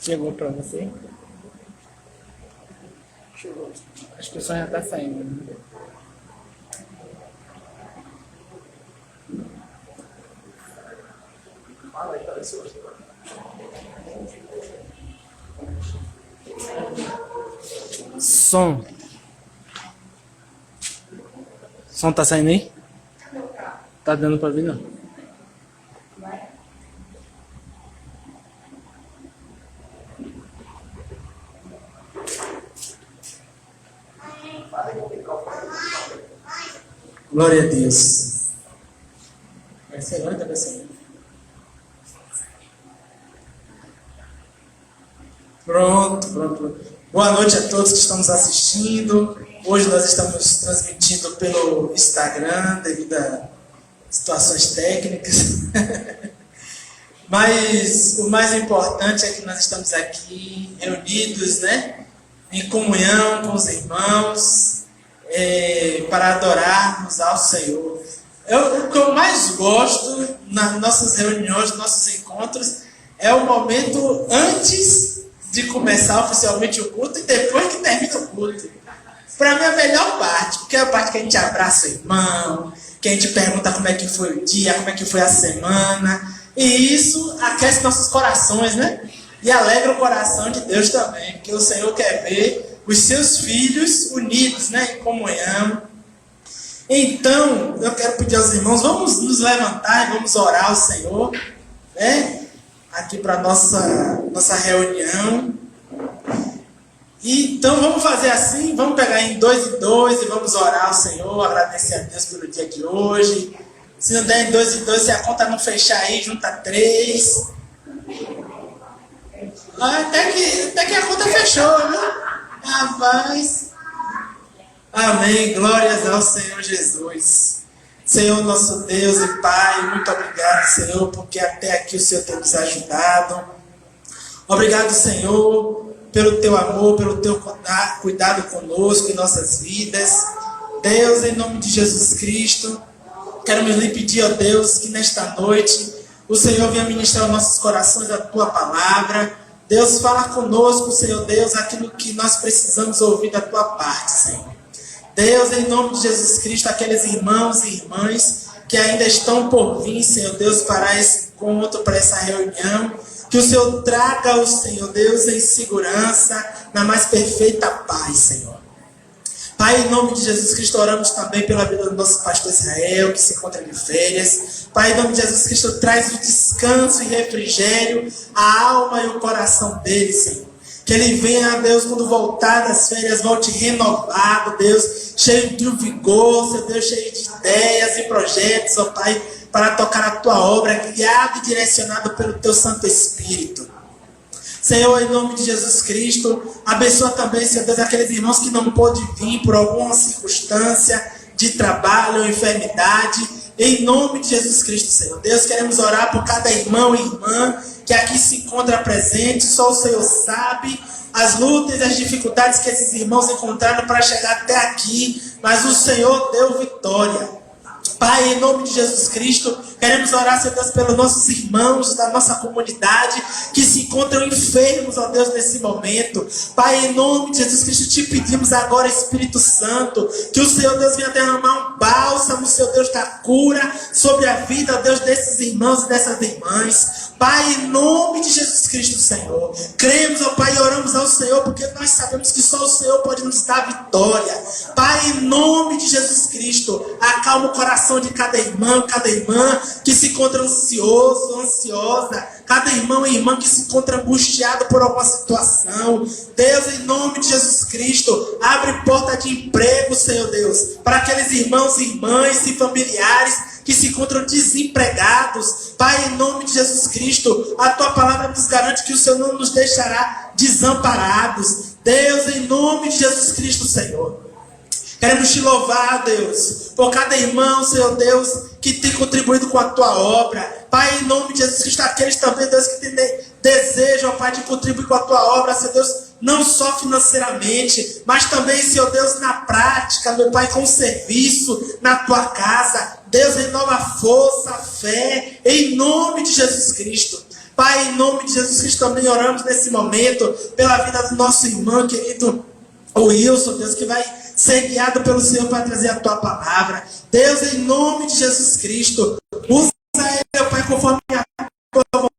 Chegou pra você? Chegou. Acho que o som já tá saindo. Né? Fala aí, apareceu. Som. Som tá saindo aí? Tá dando pra ver não? Glória a Deus. Vai ser agora, tá pensando? Pronto. Boa noite a todos que estão nos assistindo. Hoje nós estamos transmitindo pelo Instagram devido a situações técnicas. Mas o mais importante é que nós estamos aqui reunidos, né, em comunhão com os irmãos, para adorarmos ao Senhor. O que eu mais gosto nas nossas reuniões, nos nossos encontros, é o momento antes de começar oficialmente o culto e depois que termina o culto. Para mim é a melhor parte, porque é a parte que a gente abraça o irmão, que a gente pergunta como é que foi o dia, como é que foi a semana, e isso aquece nossos corações, né? E alegra o coração de Deus também, porque o Senhor quer ver os seus filhos unidos, né, em comunhão. Então, eu quero pedir aos irmãos, vamos nos levantar e vamos orar ao Senhor, né? Aqui para a nossa reunião. Então vamos fazer assim, vamos pegar em 2 e 2 e vamos orar ao Senhor, agradecer a Deus pelo dia de hoje. Se não der em 2 e 2, se a conta não fechar aí, junta 3. Até que a conta fechou, né? Rapaz. Amém, glórias ao Senhor Jesus. Senhor nosso Deus e Pai, muito obrigado, Senhor, porque até aqui o Senhor tem nos ajudado. Obrigado, Senhor, pelo Teu amor, pelo Teu cuidado conosco em nossas vidas. Deus, em nome de Jesus Cristo, queremos lhe pedir, ó Deus, que nesta noite o Senhor venha ministrar aos nossos corações a Tua palavra. Deus, fala conosco, Senhor Deus, aquilo que nós precisamos ouvir da Tua parte, Senhor. Deus, em nome de Jesus Cristo, aqueles irmãos e irmãs que ainda estão por vir, Senhor Deus, para esse encontro, para essa reunião, que o Senhor traga o Senhor Deus em segurança, na mais perfeita paz, Senhor. Pai, em nome de Jesus Cristo, oramos também pela vida do nosso pastor Israel, que se encontra de férias. Pai, em nome de Jesus Cristo, traz o descanso e refrigério à alma e o coração dele, Senhor. Que ele venha, Deus, quando voltar das férias, volte renovado, Deus, cheio de vigor, Senhor Deus, cheio de ideias e projetos, ó Pai, para tocar a Tua obra, guiado e direcionado pelo Teu Santo Espírito. Senhor, em nome de Jesus Cristo, abençoa também, Senhor Deus, aqueles irmãos que não pôde vir por alguma circunstância de trabalho ou enfermidade. Em nome de Jesus Cristo, Senhor Deus, queremos orar por cada irmão e irmã que aqui se encontra presente. Só o Senhor sabe as lutas e as dificuldades que esses irmãos encontraram para chegar até aqui, mas o Senhor deu vitória. Pai, em nome de Jesus Cristo, queremos orar, Senhor Deus, pelos nossos irmãos da nossa comunidade que se encontram enfermos, ó Deus, nesse momento. Pai, em nome de Jesus Cristo, te pedimos agora, Espírito Santo, que o Senhor Deus venha derramar um bálsamo, Senhor Deus, da cura sobre a vida, ó Deus, desses irmãos e dessas irmãs. Pai, em nome de Jesus Cristo, Senhor, cremos, ó Pai, e oramos ao Senhor, porque nós sabemos que só o Senhor pode nos dar vitória. Pai, em nome de Jesus Cristo, acalma o coração de cada irmão, cada irmã que se encontra ansioso, ansiosa, cada irmão e irmã que se encontra angustiado por alguma situação. Deus, em nome de Jesus Cristo, abre porta de emprego, Senhor Deus, para aqueles irmãos e irmãs e familiares que se encontram desempregados. Pai, em nome de Jesus Cristo, a Tua palavra nos garante que o Senhor não nos deixará desamparados. Deus, em nome de Jesus Cristo, Senhor, queremos Te louvar, Deus, por cada irmão, Senhor Deus, que tem contribuído com a Tua obra. Pai, em nome de Jesus Cristo, aqueles também, Deus, que tem desejo, Pai, de contribuir com a Tua obra, Senhor Deus, não só financeiramente, mas também, Senhor Deus, na prática, meu Pai, com serviço na Tua casa. Deus, renova a força, a fé, em nome de Jesus Cristo. Pai, em nome de Jesus Cristo, também oramos nesse momento pela vida do nosso irmão querido, o Wilson, Deus, que vai ser guiado pelo Senhor para trazer a tua palavra. Deus, em nome de Jesus Cristo, usa ele, meu Pai, conforme a tua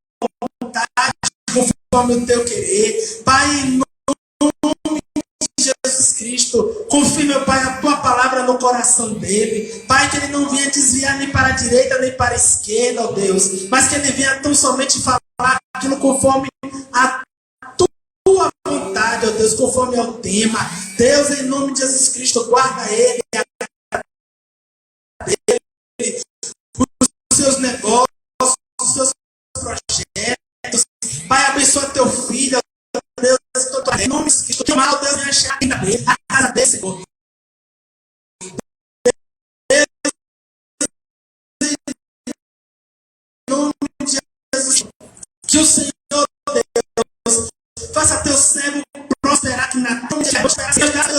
vontade, conforme o teu querer. Pai, em nome de Jesus Cristo, confie, meu Pai, a tua palavra no coração dele. Pai, que ele não venha desviar nem para a direita nem para a esquerda, ó Deus, mas que ele venha tão somente falar aquilo conforme a tua vontade, ó Deus, conforme ao tema. Deus, em nome de Jesus Cristo, guarda ele, os seus negócios, os seus projetos. Pai, abençoa teu filho, ó Deus, em nome de Cristo, que o mal, Deus, venha chegar a casa dele, Senhor. Em nome de Jesus, que o Senhor, Deus, faça teu servo prosperar aqui na tua vida.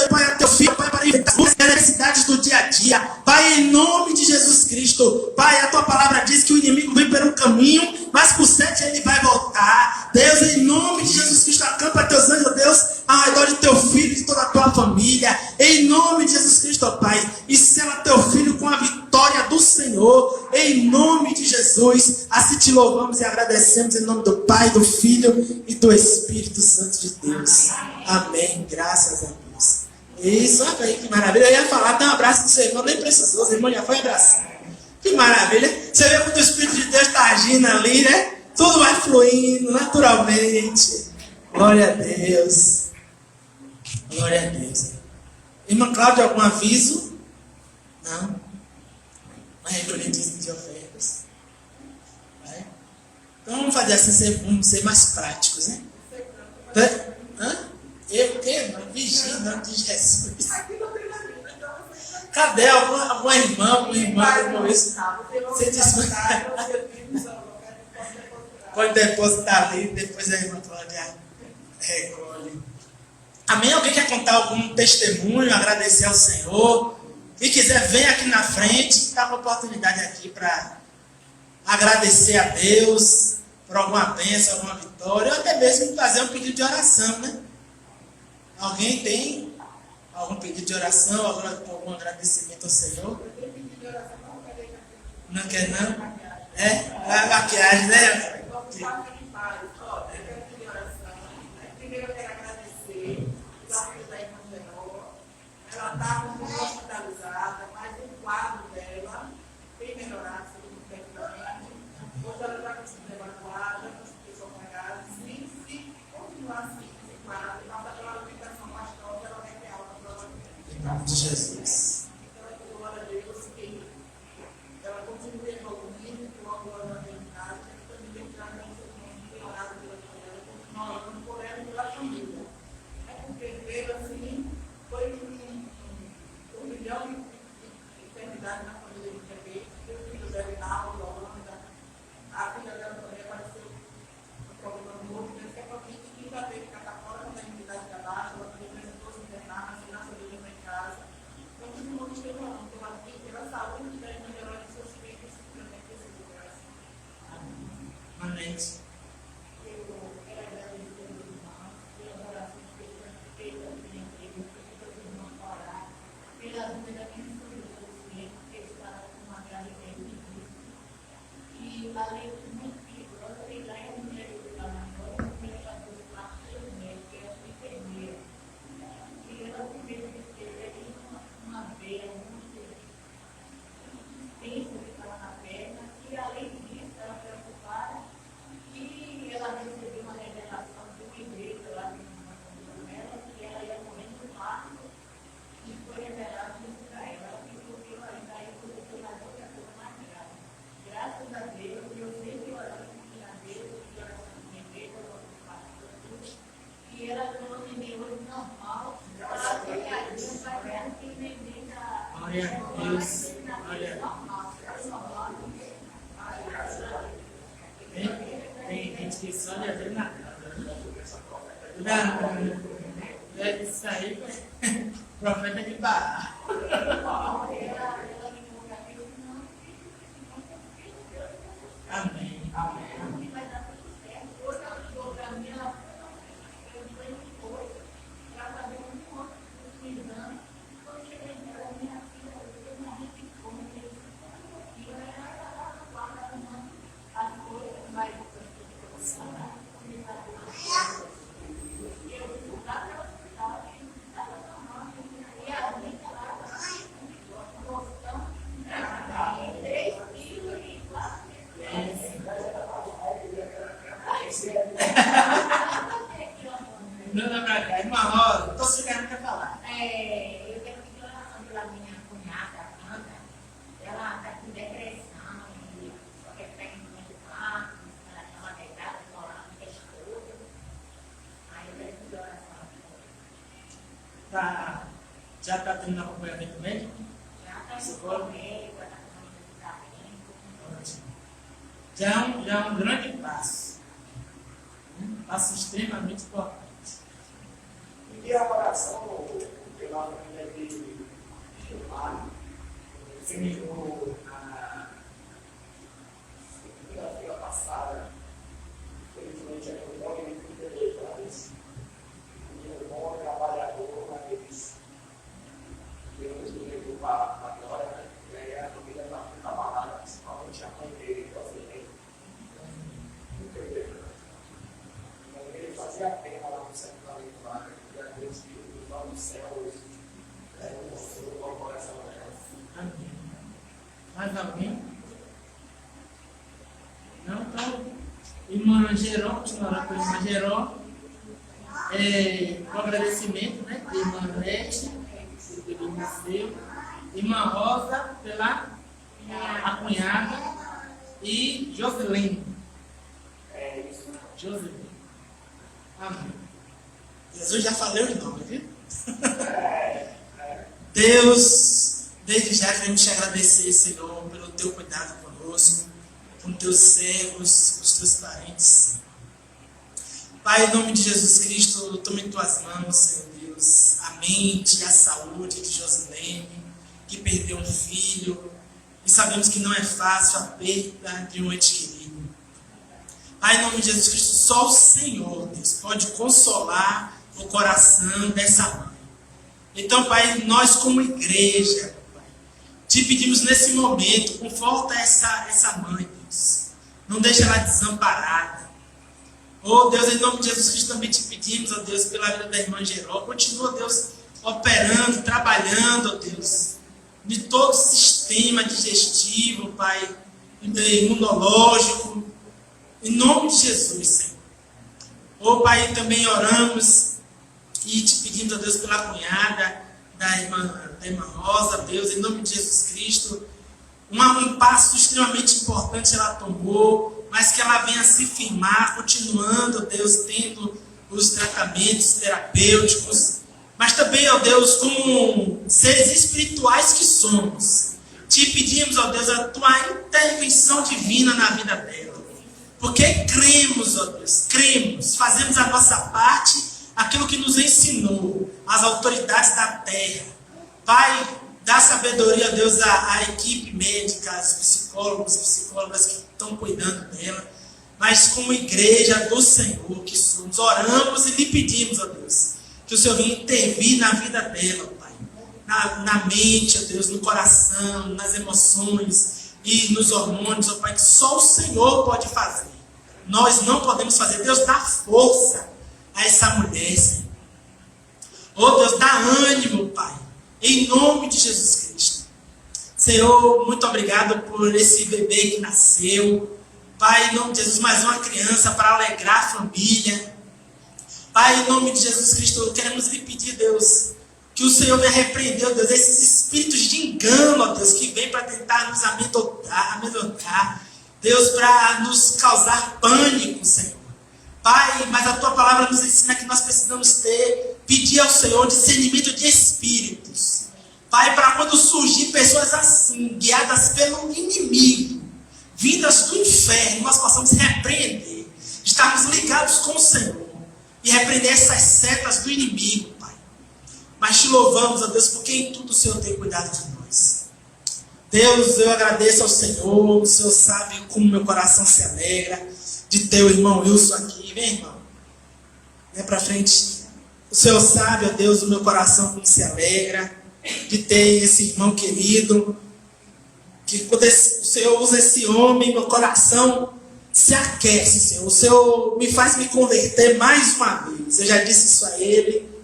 Pai, a teu filho, Pai, para enfrentar as necessidades do dia a dia. Pai, em nome de Jesus Cristo, Pai, a tua palavra diz que o inimigo vem pelo caminho, mas por 7 ele vai voltar. Deus, em nome de Jesus Cristo, acampa teus anjos, Deus, ao redor de teu filho e de toda a tua família. Em nome de Jesus Cristo, Pai, e sela teu filho com a vitória do Senhor. Em nome de Jesus, assim te louvamos e agradecemos em nome do Pai, do Filho e do Espírito Santo de Deus. Amém. Graças a Deus. Isso, olha aí que maravilha. Eu ia falar, dá um abraço do seu irmão, nem precisou, o irmão já foi abraçar. Que maravilha. Você vê quando o Espírito de Deus está agindo ali, né? Tudo vai fluindo naturalmente. Glória a Deus. Glória a Deus. Irmã Cláudia, algum aviso? Não? Uma recolhimento de ofertas. Vai? Então vamos fazer assim, vamos ser mais práticos, né? Hã? Eu o quê? Vigia em nome de Jesus. Cadê alguma irmã, alguma irmã que morreu? Você disse, pode depositar ali, depois a irmã Cláudia recolhe. Amém? Alguém quer contar algum testemunho, agradecer ao Senhor? Se quiser, vem aqui na frente, dá uma oportunidade aqui para agradecer a Deus por alguma bênção, alguma vitória, ou até mesmo fazer um pedido de oração, né? Alguém tem algum pedido de oração, algum agradecimento ao Senhor? Não quer não? É? A maquiagem, né? Primeiro eu quero agradecer pela vida da irmã Genó. Ela estava muito hospitalizada, mas o quadro dela tem melhorado significativamente. Hoje ela está conseguindo evacuada, pessoas para casa. Se continuar assim, esse quadro, e passar pela alimentação pastosa, ela vai ter alta provavelmente. Em nome de Jesus. Então, eu glória a Deus que ela continue evoluindo, que o amor na verdade, que também tem que melhorado pela família, continuar orando por ela e pela família. É porque veio assim, foi um milhão de enfermidades na família de bebê, o filho dela estava na Holanda, a filha dela também apareceu com problema no outro, mas que é para mim, quinta-feira que está fora, quando a imunidade está baixa, ela também precisou se internar, mas a segurança dele em casa. Então, todo mundo esteja orando pela vida, pela saúde da irmã Verônica e seus filhos, que também precisam de oração. Amém. Pela vida da minha família, que está com uma gravidez difícil. E além de muito perigosa, e lá é um médico da mãe, um médico do quarto, que é a enfermeira. E ela primeiro teve uma veia muito extensa que estava na perna, e além disso, ela preocupada, e ela recebeu uma revelação de uma igreja lá de ela, que ela ia morrer no parto. E foi revelado isso para ela, e porque ela ainda aí começou a outra coisa mais grave. Graças a Deus, eu sempre orando com a Deus, e oração com minha igreja, com pastor, tudo. E ela falou que nem hoje normal, ela tem a Deus, vai ver que nem da. Glória a Deus. Glória a Normal, normal. Deus. Tem gente que só de ver na cara, né? É isso aí, profeta de Barra. Amém. Amém. Já está tendo acompanhamento médico? Já está psicólogo médico, já está com medicamento. Já é um grande passo. Um passo extremamente importante. E a avaliação pela família de Gilmar, ele terminou na segunda-feira passada, infelizmente é um homem de 32 anos, um bom trabalhador, mas Deus me levou para a glória, né? E aí a família está muito abalada, principalmente a mãe dele, que é o Felipe. Ele fazia pena lá no santuário lá, e a Deus que lá no céu mostrou qual coração dela. Amém. Mais alguém? Não? Então, irmã Geró, continuará com a irmã Geró. Com agradecimento, né? De irmã Leste, pelo nasceu. Irmã Rosa, pela a cunhada. E Joselene. É isso. Joselene. Amém. Jesus já falou o nome, viu? Deus, desde já queremos te agradecer, Senhor, pelo teu cuidado conosco, com teus servos, os teus parentes. Pai, em nome de Jesus Cristo, tome em tuas mãos, Senhor Deus, a mente e a saúde de Josilene, que perdeu um filho, e sabemos que não é fácil a perda de um ente querido. Pai, em nome de Jesus Cristo, só o Senhor, Deus, pode consolar o coração dessa mãe. Então, Pai, nós como igreja, Pai, te pedimos nesse momento, conforta essa mãe, Deus. Não deixa ela desamparada. Oh, Deus, em nome de Jesus Cristo, também te pedimos, ó Deus, pela vida da irmã Geró. Continua, Deus, operando, trabalhando, ó Deus, de todo o sistema digestivo, Pai, imunológico. Em nome de Jesus, Senhor. Oh, Pai, também oramos e te pedimos, ó Deus, pela cunhada da irmã Rosa, Deus, em nome de Jesus Cristo. Um passo extremamente importante ela tomou, mas que ela venha se firmar, continuando, Deus, tendo os tratamentos terapêuticos. Mas também, ó Deus, como seres espirituais que somos, te pedimos, ó Deus, a tua intervenção divina na vida dela. Porque cremos, ó Deus, cremos, fazemos a nossa parte, aquilo que nos ensinou as autoridades da terra. Pai, dá sabedoria, ó Deus, à equipe médica, aos psicólogos e psicólogas que estão cuidando dela. Mas como igreja do Senhor que somos, oramos e lhe pedimos, ó Deus, que o Senhor venha intervir na vida dela, Pai. Na mente, ó Deus, no coração, nas emoções e nos hormônios, ó Pai, que só o Senhor pode fazer. Nós não podemos fazer. Deus, dá força a essa mulher, Senhor. Oh Deus, dá ânimo, Pai, em nome de Jesus Cristo. Senhor, muito obrigado por esse bebê que nasceu. Pai, em nome de Jesus, mais uma criança para alegrar a família. Pai, em nome de Jesus Cristo, queremos lhe pedir, Deus, que o Senhor venha repreender, Deus, esses espíritos de engano, ó Deus, que vem para tentar nos amedrontar, Deus, para nos causar pânico, Senhor. Pai, mas a Tua palavra nos ensina que nós precisamos pedir ao Senhor discernimento de espíritos. Pai, para quando surgir pessoas assim, guiadas pelo inimigo, vindas do inferno, nós possamos repreender, estarmos ligados com o Senhor e repreender essas setas do inimigo, Pai. Mas te louvamos, ó Deus, porque em tudo o Senhor tem cuidado de nós. Deus, eu agradeço ao Senhor, o Senhor sabe como meu coração se alegra de ter o irmão Wilson aqui. Vem, irmão. Vem para frente. O Senhor sabe, ó Deus, o meu coração como se alegra de ter esse irmão querido. Que quando o Senhor usa esse homem, meu coração se aquece, Senhor. O Senhor me faz me converter mais uma vez. Eu já disse isso a ele.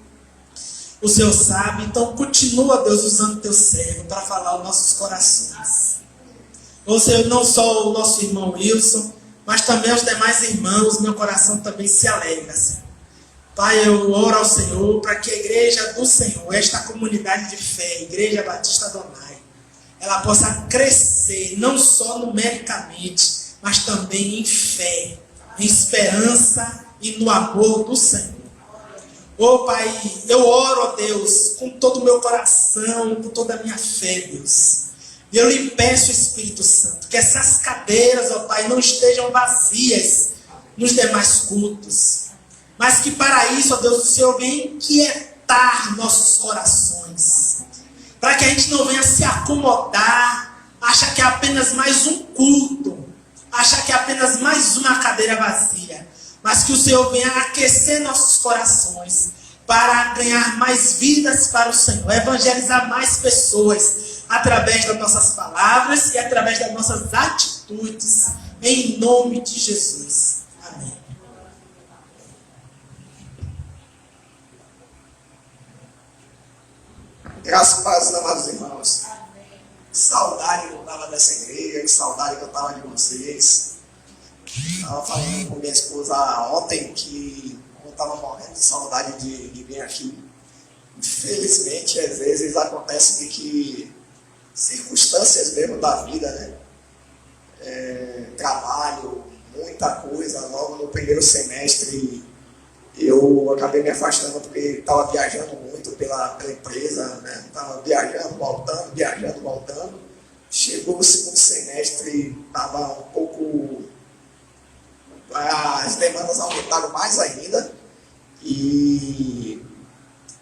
O Senhor sabe. Então continua, Deus, usando o teu servo para falar aos nossos corações. Ou Senhor, não só o nosso irmão Wilson, mas também os demais irmãos. Meu coração também se alegra, Senhor. Pai, eu oro ao Senhor para que a igreja do Senhor, esta comunidade de fé, Igreja Batista Adonai, ela possa crescer, não só numericamente, mas também em fé, em esperança e no amor do Senhor. Oh, Pai, eu oro, ó Deus, com todo o meu coração, com toda a minha fé, Deus. E eu lhe peço, Espírito Santo, que essas cadeiras, ó Pai, não estejam vazias nos demais cultos. Mas que para isso, ó Deus, o Senhor venha inquietar nossos corações. Para que a gente não venha se acomodar, achar que é apenas mais um culto, achar que é apenas mais uma cadeira vazia. Mas que o Senhor venha aquecer nossos corações para ganhar mais vidas para o Senhor, evangelizar mais pessoas através das nossas palavras e através das nossas atitudes, em nome de Jesus. Amém. Graças a Deus, amados irmãos. Que saudade que eu estava dessa igreja, que saudade que eu estava de vocês. Estava falando com minha esposa ontem que eu estava morrendo de saudade de vir aqui. Infelizmente, às vezes acontece de que circunstâncias mesmo da vida, né? Trabalho, muita coisa. Logo no primeiro semestre eu acabei me afastando porque estava viajando muito pela empresa, né? Estava viajando, voltando. Chegou o segundo semestre, estava um pouco... As demandas aumentaram mais ainda e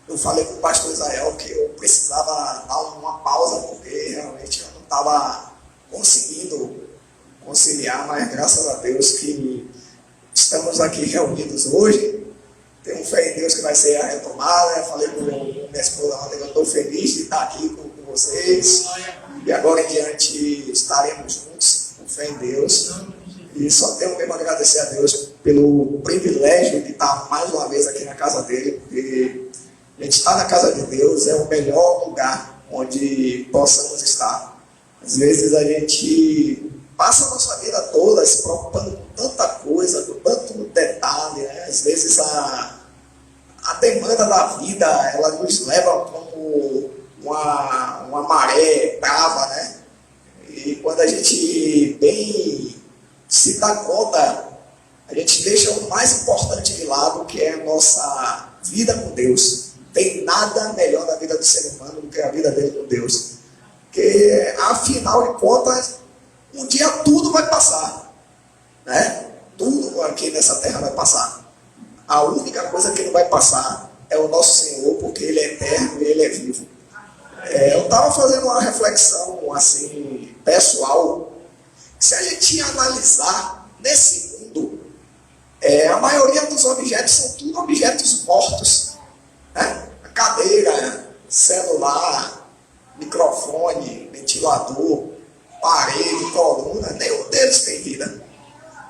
eu falei com o pastor Israel que eu precisava dar uma pausa porque realmente eu não estava conseguindo conciliar, mas graças a Deus que estamos aqui reunidos hoje. Tenho fé em Deus que vai ser a retomada. Eu falei com minha esposa ontem que eu estou feliz de estar aqui com vocês e agora em diante estaremos juntos com fé em Deus. E só tenho mesmo a agradecer a Deus pelo privilégio de estar mais uma vez aqui na casa dele, porque a gente estar na casa de Deus é o melhor lugar onde possamos estar. Às vezes a gente passa a nossa vida toda se preocupando com tanta coisa, com tanto detalhe, né? Às vezes a demanda da vida, ela nos leva como uma maré brava, né? E quando a gente bem se dá conta, a gente deixa o mais importante de lado, que é a nossa vida com Deus. Não tem nada melhor na vida do ser humano do que a vida dele com Deus. Porque, afinal de contas, um dia tudo vai passar, né? Tudo aqui nessa terra vai passar. A única coisa que não vai passar é o nosso Senhor, porque Ele é eterno e Ele é vivo. Eu estava fazendo uma reflexão assim, pessoal. Se a gente analisar nesse mundo, a maioria dos objetos são tudo objetos mortos, né? Cadeira, celular, microfone, ventilador, parede, coluna, nenhum deles tem vida.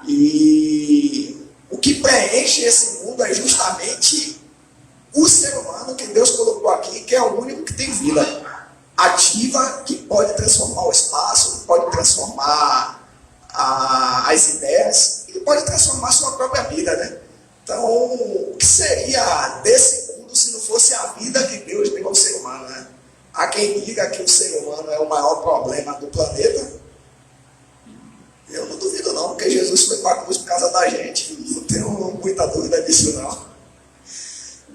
E o que preenche esse mundo é justamente o ser humano que Deus colocou aqui, que é o único que tem vida ativa, que pode transformar o espaço, que pode transformar as ideias, e pode transformar a sua própria vida, né? Então, o que seria desse mundo se não fosse a vida que Deus deu ao ser humano, né? Há quem diga que o ser humano é o maior problema do planeta. Eu não duvido não, porque Jesus foi para a cruz por causa da gente. Não tenho muita dúvida disso não.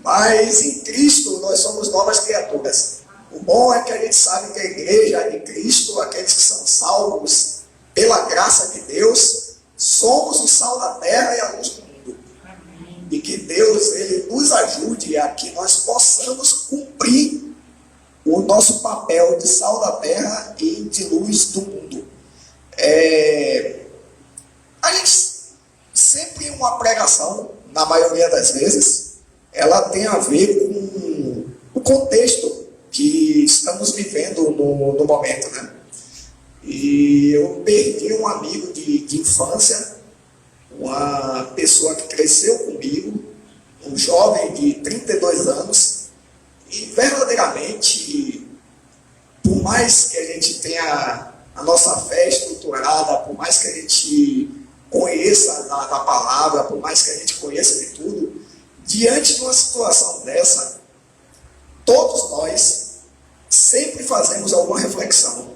Mas em Cristo nós somos novas criaturas. O bom é que a gente sabe que a igreja de Cristo, aqueles que são salvos pela graça de Deus, somos o sal da terra e a luz do mundo. E que Deus ele nos ajude a que nós possamos cumprir o nosso papel de sal da terra e de luz do mundo. A gente sempre uma pregação, na maioria das vezes, ela tem a ver com o contexto que estamos vivendo no momento, né? E eu perdi um amigo de infância, uma pessoa que cresceu comigo, um jovem de 32 anos, e verdadeiramente, por mais que a gente tenha a nossa fé estruturada, por mais que a gente conheça da palavra, por mais que a gente conheça de tudo, diante de uma situação dessa, todos nós sempre fazemos alguma reflexão.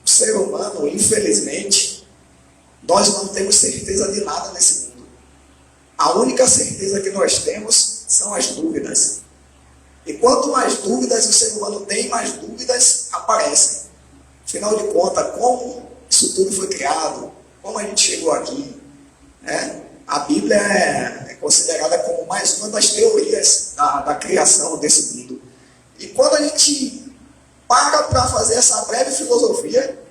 O ser humano, infelizmente, nós não temos certeza de nada nesse mundo. A única certeza que nós temos são as dúvidas. E quanto mais dúvidas o ser humano tem, mais dúvidas aparecem. Afinal de contas, como isso tudo foi criado? Como a gente chegou aqui? Né? A Bíblia é considerada como mais uma das teorias da criação desse mundo. E quando a gente para fazer essa breve filosofia,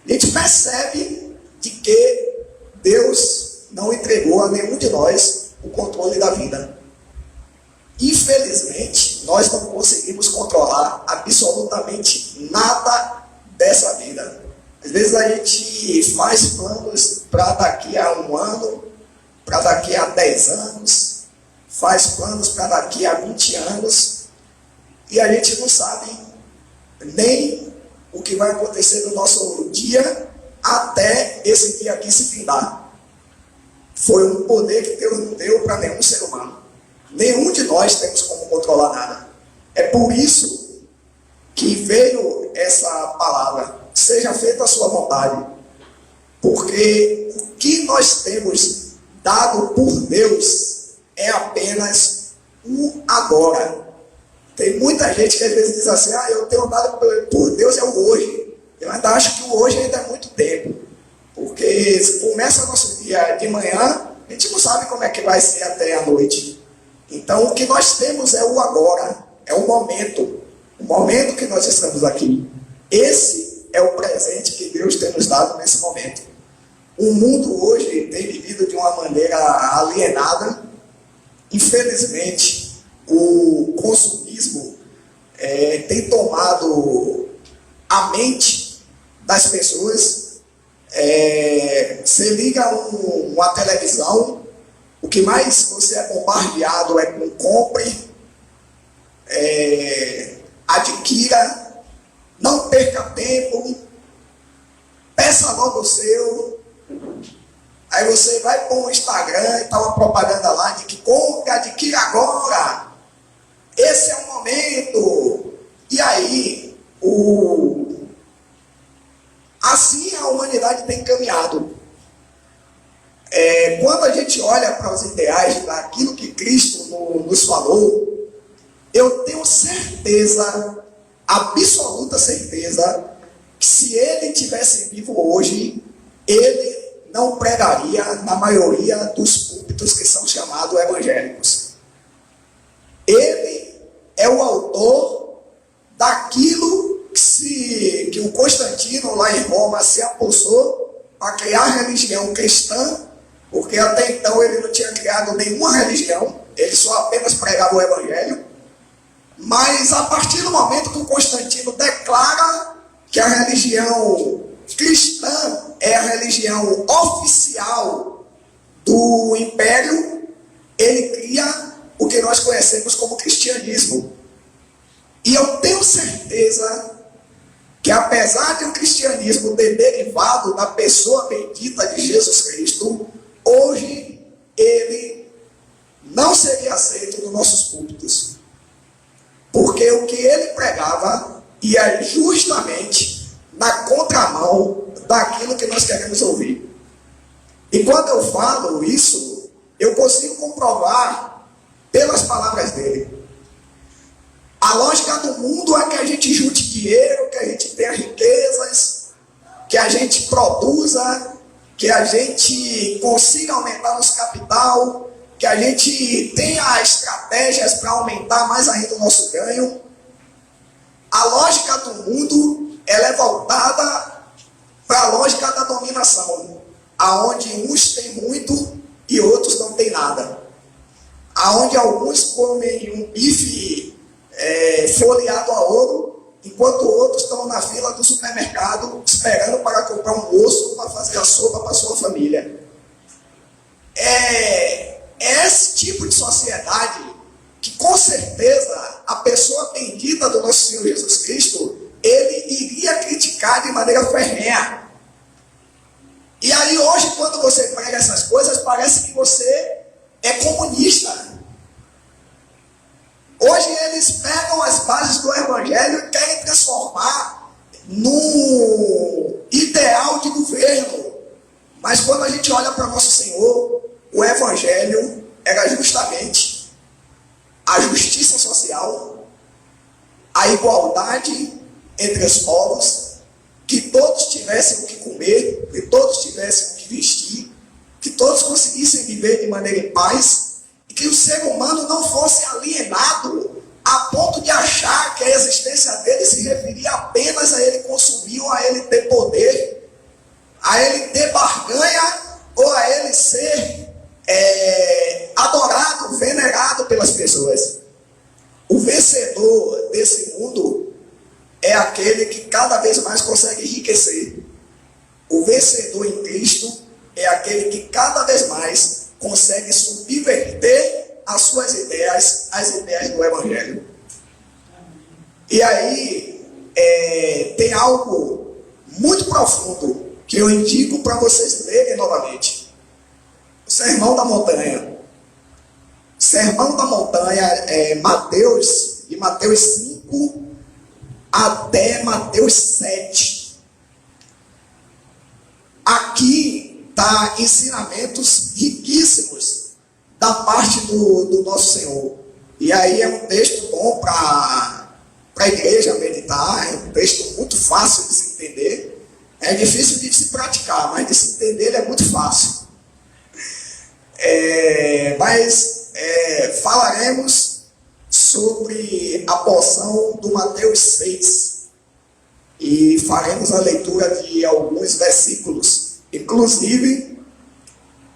a gente percebe de que Deus não entregou a nenhum de nós o controle da vida. Infelizmente, nós não conseguimos controlar absolutamente nada dessa vida. Às vezes a gente faz planos para daqui a 1 ano, para daqui a 10 anos, faz planos para daqui a 20 anos, e a gente não sabe nem o que vai acontecer no nosso dia até esse dia aqui se findar. Foi um poder que Deus não deu para nenhum ser humano. Nenhum de nós temos como controlar nada. É por isso que veio essa palavra, seja feita a sua vontade. Porque o que nós temos dado por Deus é apenas o agora. Tem muita gente que às vezes diz assim, eu tenho dado por Deus é o hoje. Eu ainda acho que o hoje ainda é muito tempo. Porque se começa o nosso dia de manhã, a gente não sabe como é que vai ser até a noite. Então o que nós temos é o agora, é o momento que nós estamos aqui. Esse é o presente que Deus tem nos dado nesse momento. O mundo hoje tem vivido de uma maneira alienada. Infelizmente, o consumismo tem tomado a mente das pessoas. Você liga uma televisão, o que mais você é bombardeado é com compre, adquira, não perca tempo, peça logo o seu. Aí você vai para o Instagram e está uma propaganda lá de que compre, adquira agora. Esse é o momento. E aí, assim a humanidade tem caminhado. Quando a gente olha para os ideais daquilo que Cristo nos falou, eu tenho certeza, absoluta certeza, que se ele tivesse vivo hoje, ele não pregaria na maioria dos púlpitos que são chamados evangélicos. Ele é o autor daquilo que o Constantino lá em Roma se apossou para criar a religião cristã, porque até então ele não tinha criado nenhuma religião, ele só apenas pregava o evangelho. Mas a partir do momento que o Constantino declara que a religião cristã é a religião oficial do império, ele cria o que nós conhecemos como cristianismo. E eu tenho certeza que apesar de o cristianismo ter derivado da pessoa bendita de Jesus Cristo, hoje ele não seria aceito nos nossos púlpitos. Porque o que ele pregava ia justamente na contramão daquilo que nós queremos ouvir. E quando eu falo isso, eu consigo comprovar pelas palavras dele. A lógica do mundo é que a gente junte dinheiro, que a gente tenha riquezas, que a gente produza, que a gente consiga aumentar nosso capital, que a gente tenha estratégias para aumentar mais ainda o nosso ganho. A lógica do mundo ela é voltada para a lógica da dominação, aonde uns têm muito e outros não têm nada. Aonde alguns comem um bife folheado a ouro, enquanto outros estão na fila do supermercado esperando para comprar um osso para fazer a sopa para sua família. É esse tipo de sociedade que com certeza a pessoa bendita do nosso Senhor Jesus Cristo, ele iria criticar de maneira ferrenha. E aí hoje, quando você prega essas coisas, parece que você é comunista. Hoje eles pegam as bases do evangelho e querem transformar no ideal de governo. Mas quando a gente olha para nosso Senhor, o evangelho era justamente a justiça social, a igualdade entre os povos, que todos tivessem o que comer, que todos tivessem o que vestir, que todos conseguissem viver de maneira em paz, e que o ser humano não fosse alienado a ponto de achar que a existência dele se referia apenas a ele consumir, ou a ele ter poder, a ele ter barganha, ou a ele ser adorado, venerado pelas pessoas. O vencedor desse mundo é aquele que cada vez mais consegue enriquecer. O vencedor em Cristo é aquele que cada vez mais consegue subverter as suas ideias, as ideias do Evangelho. E aí tem algo muito profundo que eu indico para vocês lerem novamente. O Sermão da Montanha. Sermão da Montanha é Mateus, de Mateus 5 até Mateus 7. Aqui está ensinamentos riquíssimos da parte do nosso Senhor. E aí é um texto bom para a igreja meditar, é um texto muito fácil de se entender. É difícil de se praticar, mas de se entender ele é muito fácil. Falaremos sobre a porção do Mateus 6 e faremos a leitura de alguns versículos. Inclusive,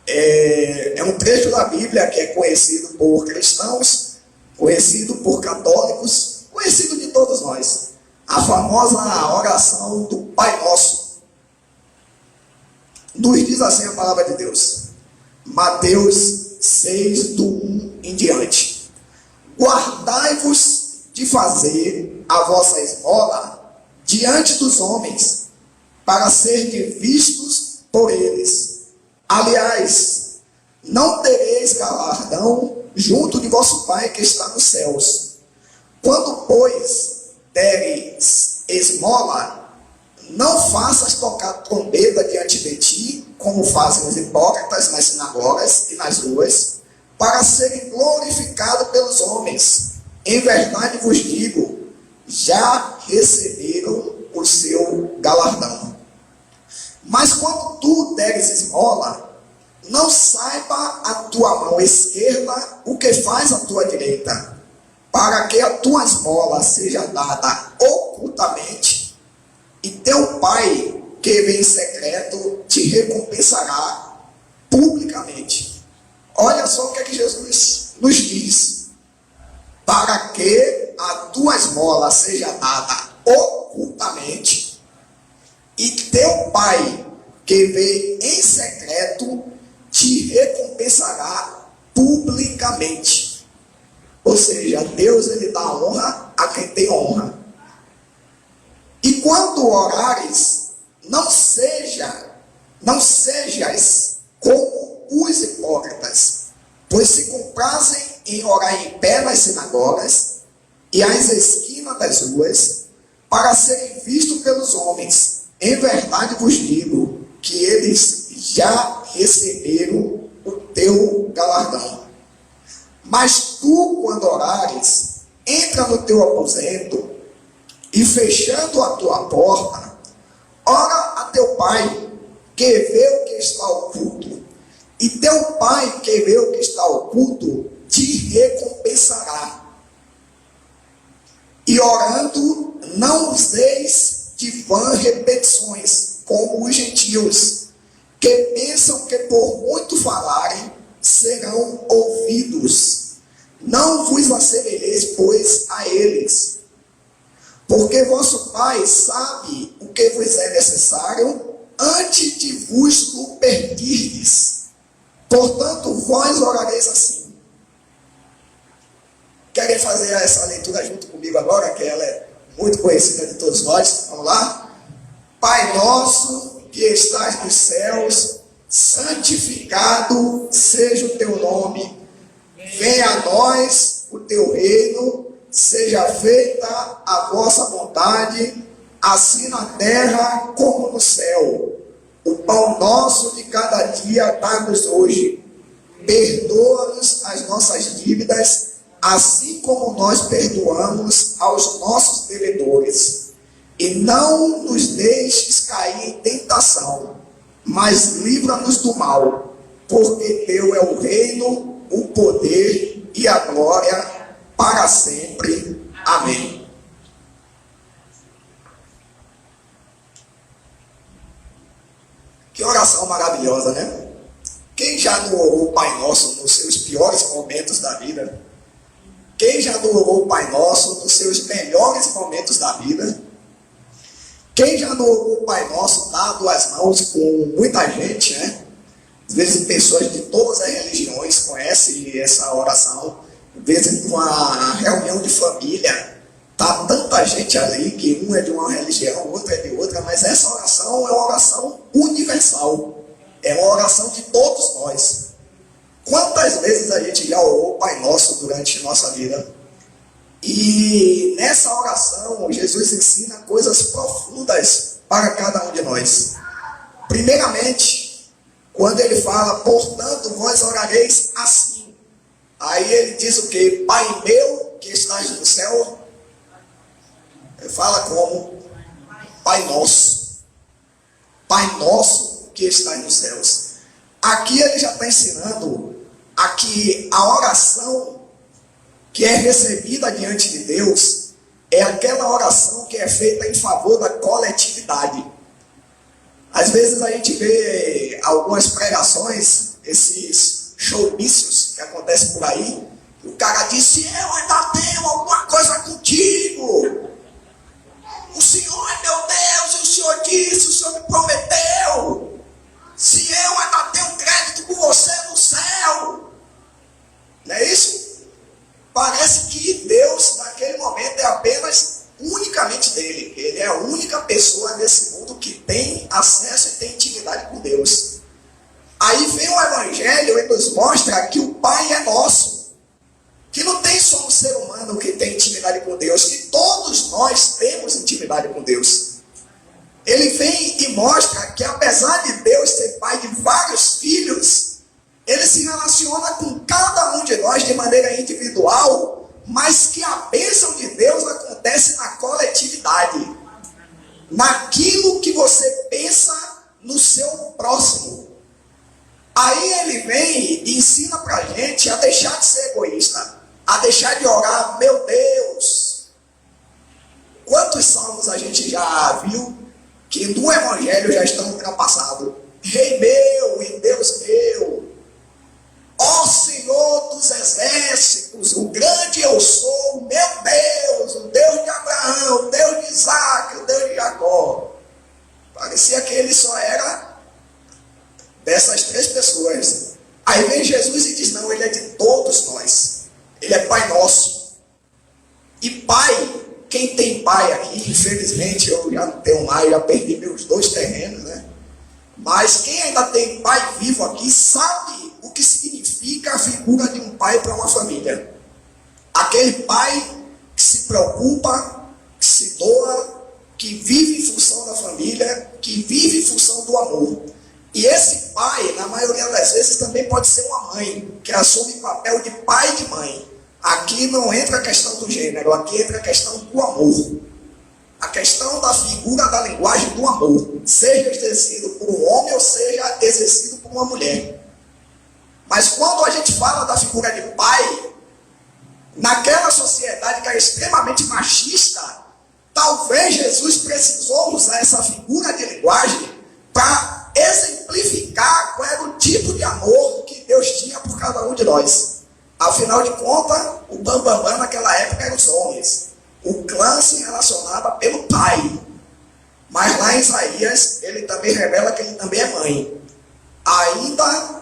é um trecho da Bíblia que é conhecido por cristãos, conhecido por católicos, conhecido de todos nós. A famosa oração do Pai Nosso. Nos diz assim a palavra de Deus. Mateus 6, do 1 em diante. Guardai-vos de fazer a vossa esmola diante dos homens, para serem vistos por eles. Aliás, não tereis galardão junto de vosso Pai que está nos céus. Quando, pois, deres esmola, não faças tocar trombeta diante de ti, como fazem os hipócritas nas sinagogas e nas ruas, para serem glorificados pelos homens. Em verdade vos digo, já receberam o seu galardão. Mas quando tu deres esmola, não saiba a tua mão esquerda o que faz a tua direita, para que a tua esmola seja dada ocultamente, e teu Pai, que vem em secreto, te recompensará publicamente. Olha só o que é que Jesus nos diz. Para que a tua esmola seja dada ocultamente, e teu Pai, que vem em secreto, te recompensará publicamente. Ou seja, Deus ele dá honra a quem tem honra. E quando orares, não sejas como os hipócritas, pois se comprazem em orar em pé nas sinagogas e às esquinas das ruas, para serem vistos pelos homens. Em verdade vos digo que eles já receberam o teu galardão. Mas tu, quando orares, entra no teu aposento e, fechando a tua porta, ora a teu Pai, que vê o que está oculto, e teu Pai, que vê o que está oculto, te recompensará. E orando, não useis de vã repetições, como os gentios, que pensam que por muito falarem, serão ouvidos. Não vos assemelheis, pois, a eles, porque vosso Pai sabe o que vos é necessário antes de vos o pedirdes. Portanto, vós orareis assim. Querem fazer essa leitura junto comigo agora, que ela é muito conhecida de todos nós? Vamos lá? Pai nosso que estás nos céus, santificado seja o teu nome. Venha a nós o teu reino, seja feita a vossa vontade, assim na terra como no céu. O pão nosso de cada dia dá-nos hoje. Perdoa-nos as nossas dívidas, assim como nós perdoamos aos nossos devedores. E não nos deixes cair em tentação, mas livra-nos do mal, porque teu é o reino, o poder e a glória para sempre. Amém. Que oração maravilhosa, né? Quem já não orou o Pai Nosso nos seus piores momentos da vida? Quem já não orou o Pai Nosso nos seus melhores momentos da vida? Quem já não orou o Pai Nosso dado as mãos com muita gente, né? Às vezes pessoas de todas as religiões conhecem essa oração. Às vezes numa reunião de família, tá tanta gente ali que um é de uma religião, outro é de outra, mas essa oração é uma oração universal. É uma oração de todos nós. Quantas vezes a gente já orou o Pai Nosso durante nossa vida? E nessa oração, Jesus ensina coisas profundas para cada um de nós. Primeiramente, quando ele fala, portanto, vós orareis assim. Aí ele diz o quê? Pai meu que estás no céu. Ele fala como? Pai Nosso. Pai Nosso que está nos céus. Aqui ele já está ensinando a que a oração que é recebida diante de Deus é aquela oração que é feita em favor da coletividade. Às vezes a gente vê algumas pregações, esses showmícios que acontecem por aí, e o cara diz, se eu ainda tenho alguma coisa contigo, o Senhor é meu Deus, e o Senhor disse, o Senhor me prometeu, se eu ainda tenho crédito com você no céu. Não é isso? Parece que Deus, naquele momento, é apenas unicamente dele. Ele é a única pessoa nesse mundo que tem acesso e tem intimidade com Deus. Aí vem o Evangelho e nos mostra que o Pai é nosso. Que não tem só um ser humano que tem intimidade com Deus, que todos nós temos intimidade com Deus. Ele vem e mostra que apesar de Deus ser pai de vários filhos, ele se relaciona com cada um de nós de maneira individual, mas que a bênção de Deus acontece na coletividade. Naquilo que você pensa no seu próximo. Aí ele vem e ensina pra gente a deixar de ser egoísta, a deixar de orar, meu Deus. Quantos salmos a gente já viu que no Evangelho já estão ultrapassados? Rei meu e Deus meu, ó Senhor dos exércitos, o grande eu sou, meu Deus, o Deus de Abraão, o Deus de Isaac, o Deus de Jacó. Parecia que ele só era dessas três pessoas. Aí vem Jesus e diz, não, ele é de todos nós. Ele é Pai Nosso. E Pai, quem tem pai aqui, infelizmente eu já não tenho mais, já perdi meus 2 terrenos, né? Mas quem ainda tem pai vivo aqui sabe o que significa a figura de um pai para uma família. Aquele pai que se preocupa, que se doa, que vive em função da família, que vive em função do amor. E esse pai, na maioria das vezes, também pode ser uma mãe, que assume o papel de pai e de mãe. Aqui não entra a questão do gênero, aqui entra a questão do amor. A questão da figura da linguagem do amor, seja exercido por um homem ou seja exercido por uma mulher. Mas quando a gente fala da figura de pai, naquela sociedade que é extremamente machista, talvez Jesus precisou usar essa figura de linguagem para exemplificar qual era o tipo de amor que Deus tinha por cada um de nós. Afinal de contas, o bambambam naquela época eram os homens. O clã se relacionava pelo pai. Mas lá em Isaías, ele também revela que ele também é mãe. Ainda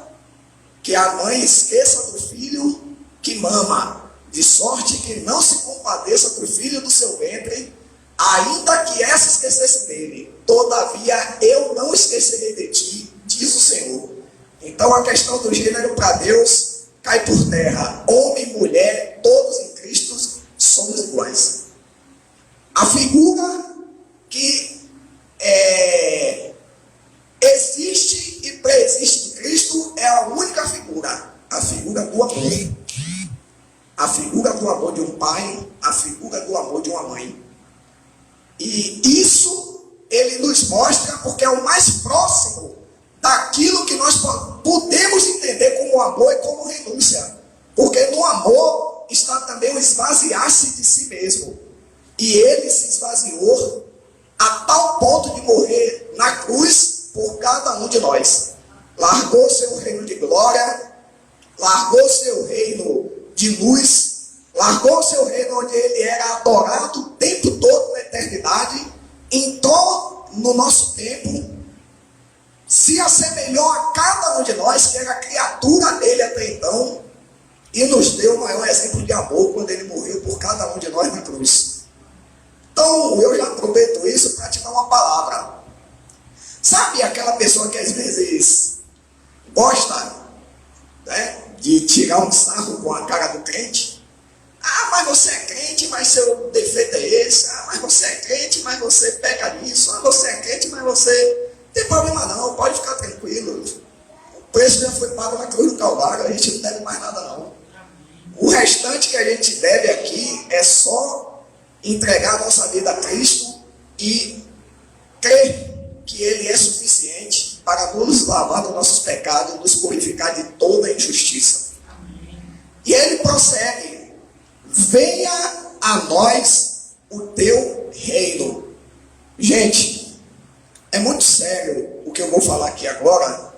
que a mãe esqueça do filho que mama, de sorte que não se compadeça do filho do seu ventre, ainda que essa esquecesse dele, todavia eu não esquecerei de ti, diz o Senhor. Então a questão do gênero para Deus cai por terra. Homem e mulher, todos em Cristo, somos iguais. A figura que existe e pré-existe em Cristo é a única figura, a figura do amor. a figura do amor de um pai, a figura do amor de uma mãe. E isso ele nos mostra porque é o mais próximo daquilo que nós podemos entender como amor e como renúncia. Porque no amor está também o esvaziar-se de si mesmo. E ele se esvaziou a tal ponto de morrer na cruz por cada um de nós. Largou seu reino de glória, largou seu reino de luz, largou seu reino onde ele era adorado o tempo todo na eternidade, entrou no nosso tempo, se assemelhou a cada um de nós, que era criatura dele até então, e nos deu o maior exemplo de amor quando ele morreu por cada um de nós na cruz. Então, eu já aproveito isso para te dar uma palavra. Sabe aquela pessoa que às vezes gosta, né, de tirar um sarro com a cara do crente? Ah, mas você é crente, mas seu defeito é esse. Ah, mas você é crente, mas você peca nisso. Ah, você é crente, mas você... Não tem problema não, pode ficar tranquilo. O preço já foi pago na cruz do Calvário, a gente não deve mais nada não. O restante que a gente deve aqui é só entregar a nossa vida a Cristo e crer que Ele é suficiente para nos lavar dos nossos pecados e nos purificar de toda injustiça. E Ele prossegue: venha a nós o teu reino. Gente, é muito sério o que eu vou falar aqui agora,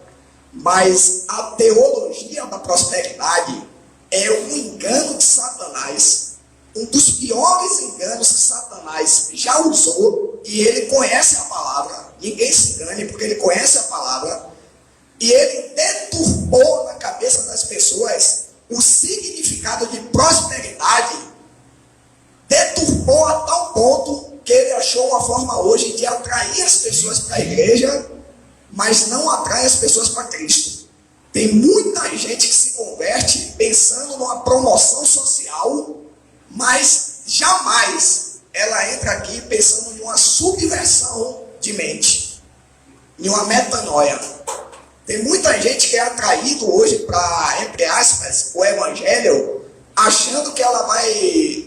mas a teologia da prosperidade é um engano de Satanás, um dos piores enganos que Satanás já usou, e ele conhece a palavra. Ninguém se engane, porque ele conhece a palavra, e ele deturpou na cabeça das pessoas o significado de prosperidade, deturpou a tal ponto que ele achou uma forma hoje de atrair as pessoas para a igreja, mas não atrai as pessoas para Cristo. Tem muita gente que se converte pensando numa promoção social, mas jamais ela entra aqui pensando em uma subversão de mente, em uma metanoia. Tem muita gente que é atraído hoje para, entre aspas, o evangelho, achando que ela vai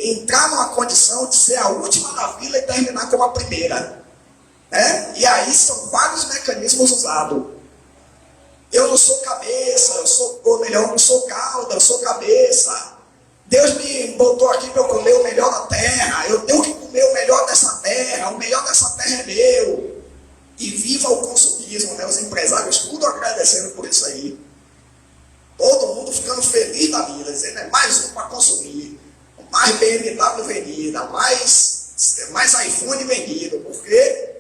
entrar numa condição de ser a última da fila e terminar como a primeira. Né? E aí são vários mecanismos usados. Eu não sou cabeça, ou melhor, eu não sou cauda, eu sou cabeça. Deus me botou aqui para eu comer o melhor da terra, eu tenho que comer o melhor dessa terra, o melhor dessa terra é meu. E viva o consumismo, né? Os empresários tudo agradecendo por isso aí. Todo mundo ficando feliz da vida, dizendo é mais um para consumir, mais BMW vendida, mais iPhone vendido, porque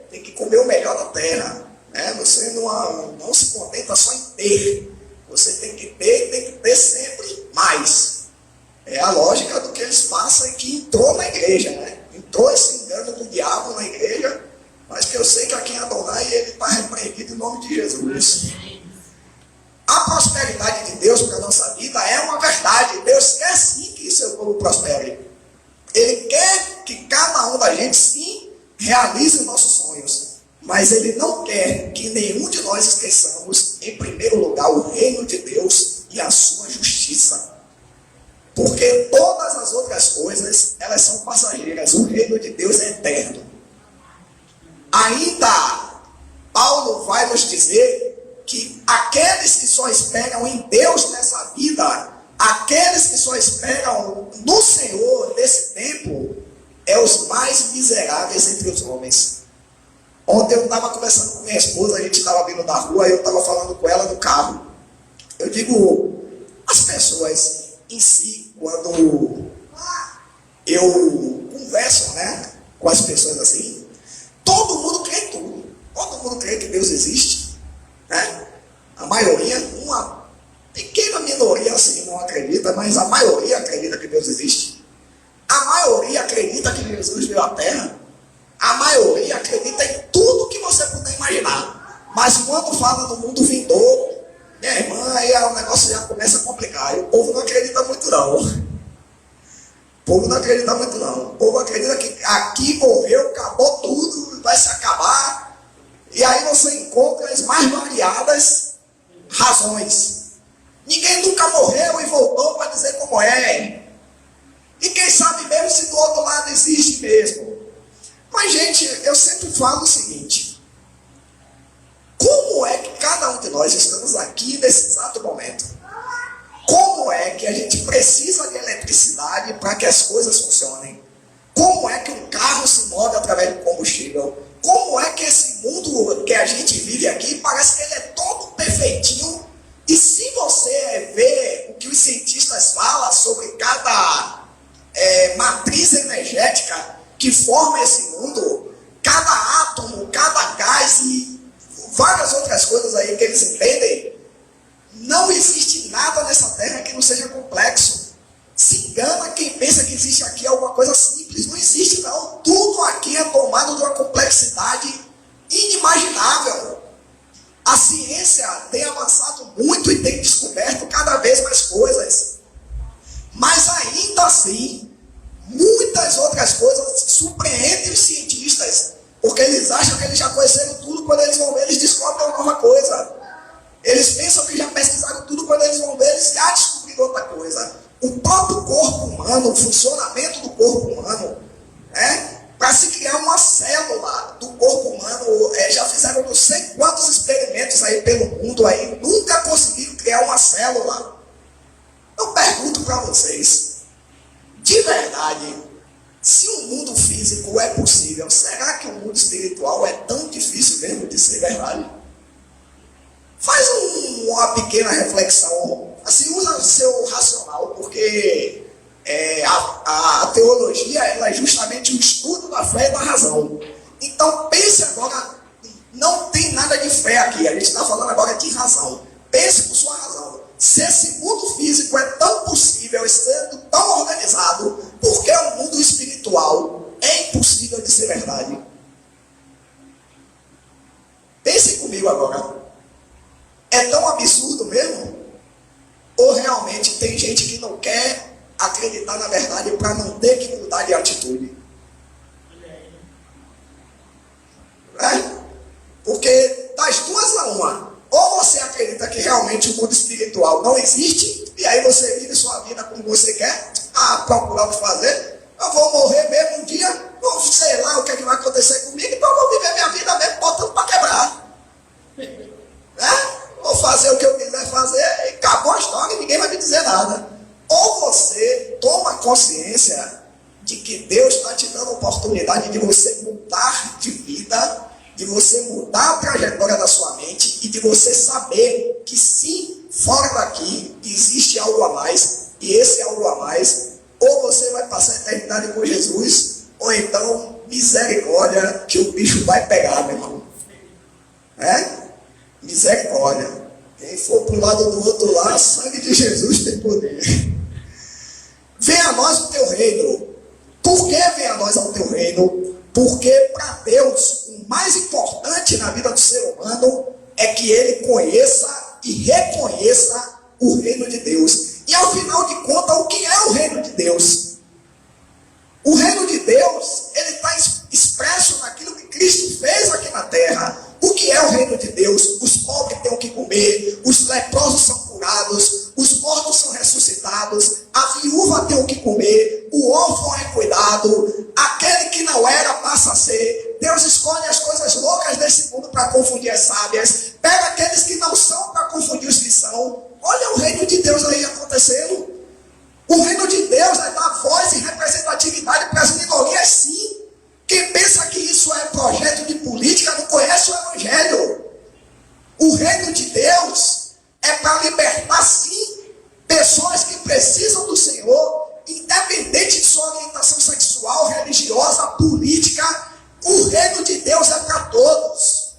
tem que comer o melhor da terra. Né? Você não se contenta só em ter, você tem que ter sempre mais. É a lógica do que eles passam e que entrou na igreja, né? Entrou esse engano do diabo na igreja, mas que eu sei que aqui em Adonai ele está repreendido em nome de Jesus. A prosperidade de Deus para a nossa vida é uma verdade. Deus quer sim que seu povo prospere. Ele quer que cada um da gente sim realize os nossos sonhos. Mas Ele não quer que nenhum de nós esqueçamos, em primeiro lugar, o reino de Deus e a sua justiça. Porque todas as outras coisas, elas são passageiras. O reino de Deus é eterno. Ainda, Paulo vai nos dizer que aqueles que só esperam em Deus nessa vida, aqueles que só esperam no Senhor nesse tempo, é os mais miseráveis entre os homens. Ontem eu estava conversando com minha esposa, a gente estava vindo da rua, e eu estava falando com ela no carro. Eu digo, as pessoas em si, quando eu converso, né, com as pessoas assim, todo mundo crê em tudo. Todo mundo crê que Deus existe. Né? A maioria, uma pequena minoria assim não acredita, mas a maioria acredita que Deus existe. A maioria acredita que Jesus veio à Terra. A maioria acredita em tudo que você puder imaginar. Mas quando fala do mundo vindouro, minha irmã, aí o negócio já começa a complicar. E o povo não acredita muito não. O povo não acredita muito não. O povo acredita que aqui morreu, acabou tudo, vai se acabar. E aí você encontra as mais variadas razões. Ninguém nunca morreu e voltou para dizer como é. E quem sabe mesmo se do outro lado existe mesmo. Mas, gente, eu sempre falo o seguinte: como é que cada um de nós estamos aqui nesse exato momento? Como é que a gente precisa de eletricidade para que as coisas funcionem? Como é que um carro se move através do combustível? Como é que esse mundo que a gente vive aqui parece que ele é todo perfeitinho? E se você ver o que os cientistas falam sobre cada matriz energética que forma esse mundo, cada átomo, cada gás e várias outras coisas aí que eles entendem, não existe nada nessa terra que não seja complexo. Se engana quem pensa que existe aqui alguma coisa simples. Não existe não. Tudo aqui é tomado de uma complexidade inimaginável. A ciência tem avançado muito e tem descoberto cada vez mais coisas. Mas ainda assim, muitas outras coisas surpreendem os cientistas, porque eles acham que eles já conheceram tudo. Quando eles vão ver, eles descobrem uma nova coisa. Eles pensam que já pesquisaram tudo. Quando eles vão ver, eles já descobriram outra coisa. O próprio corpo humano, o funcionamento do corpo humano, para se criar uma célula do corpo humano, já fizeram não sei quantos experimentos aí pelo mundo, aí, nunca conseguiram criar uma célula. Eu pergunto para vocês, de verdade, se o mundo físico é possível, será que o mundo espiritual é tão difícil mesmo de ser verdade? Faz uma pequena reflexão, assim, usa o seu racional, porque a teologia ela é justamente o estudo da fé e da razão. Então pense agora, não tem nada de fé aqui, a gente está falando agora de razão. Pense por sua razão. Se esse mundo físico é tão possível, sendo tão organizado, por que o mundo espiritual é impossível de ser verdade? Pense comigo agora. É tão absurdo mesmo? Ou realmente tem gente que não quer acreditar na verdade para não ter que mudar de atitude? Porque das duas a uma. Ou você acredita que realmente o mundo espiritual não existe, e aí você vive sua vida como você quer, procurar o que fazer. Eu vou morrer mesmo um dia, ou sei lá o que, é que vai acontecer comigo, então eu vou viver minha vida mesmo botando para quebrar. Vou fazer o que eu quiser fazer e acabou a história e ninguém vai me dizer nada. Ou você toma consciência de que Deus está te dando a oportunidade de você mudar de vida, de você mudar a trajetória da sua mente e de você saber que sim, fora daqui existe algo a mais, e esse algo a mais, ou você vai passar a eternidade com Jesus, ou então, misericórdia, que o bicho vai pegar, meu irmão. Misericórdia. Quem for para o lado do outro lado, sangue de Jesus tem poder. Venha a nós o teu reino. Por que venha a nós ao teu reino? Porque para Deus, o mais importante na vida do ser humano é que ele conheça e reconheça o reino de Deus. E ao final de contas, o que é o reino de Deus? O reino de Deus, ele está expresso naquilo que Cristo fez aqui na terra. O que é o reino de Deus? Os pobres têm o que comer, os leprosos são curados, os mortos são ressuscitados, a viúva tem o que comer, o órfão é cuidado, aquele que não era passa a ser. Deus escolhe as coisas loucas desse mundo para confundir as sábias, pega aqueles que não são para confundir os que são. Olha o reino de Deus aí acontecendo. O reino de Deus é dar voz e representatividade para as minorias, sim. Quem pensa que isso é projeto de política não conhece o Evangelho. O reino de Deus é para libertar, sim, pessoas que precisam do Senhor, independente de sua orientação sexual, religiosa, política. O reino de Deus é para todos.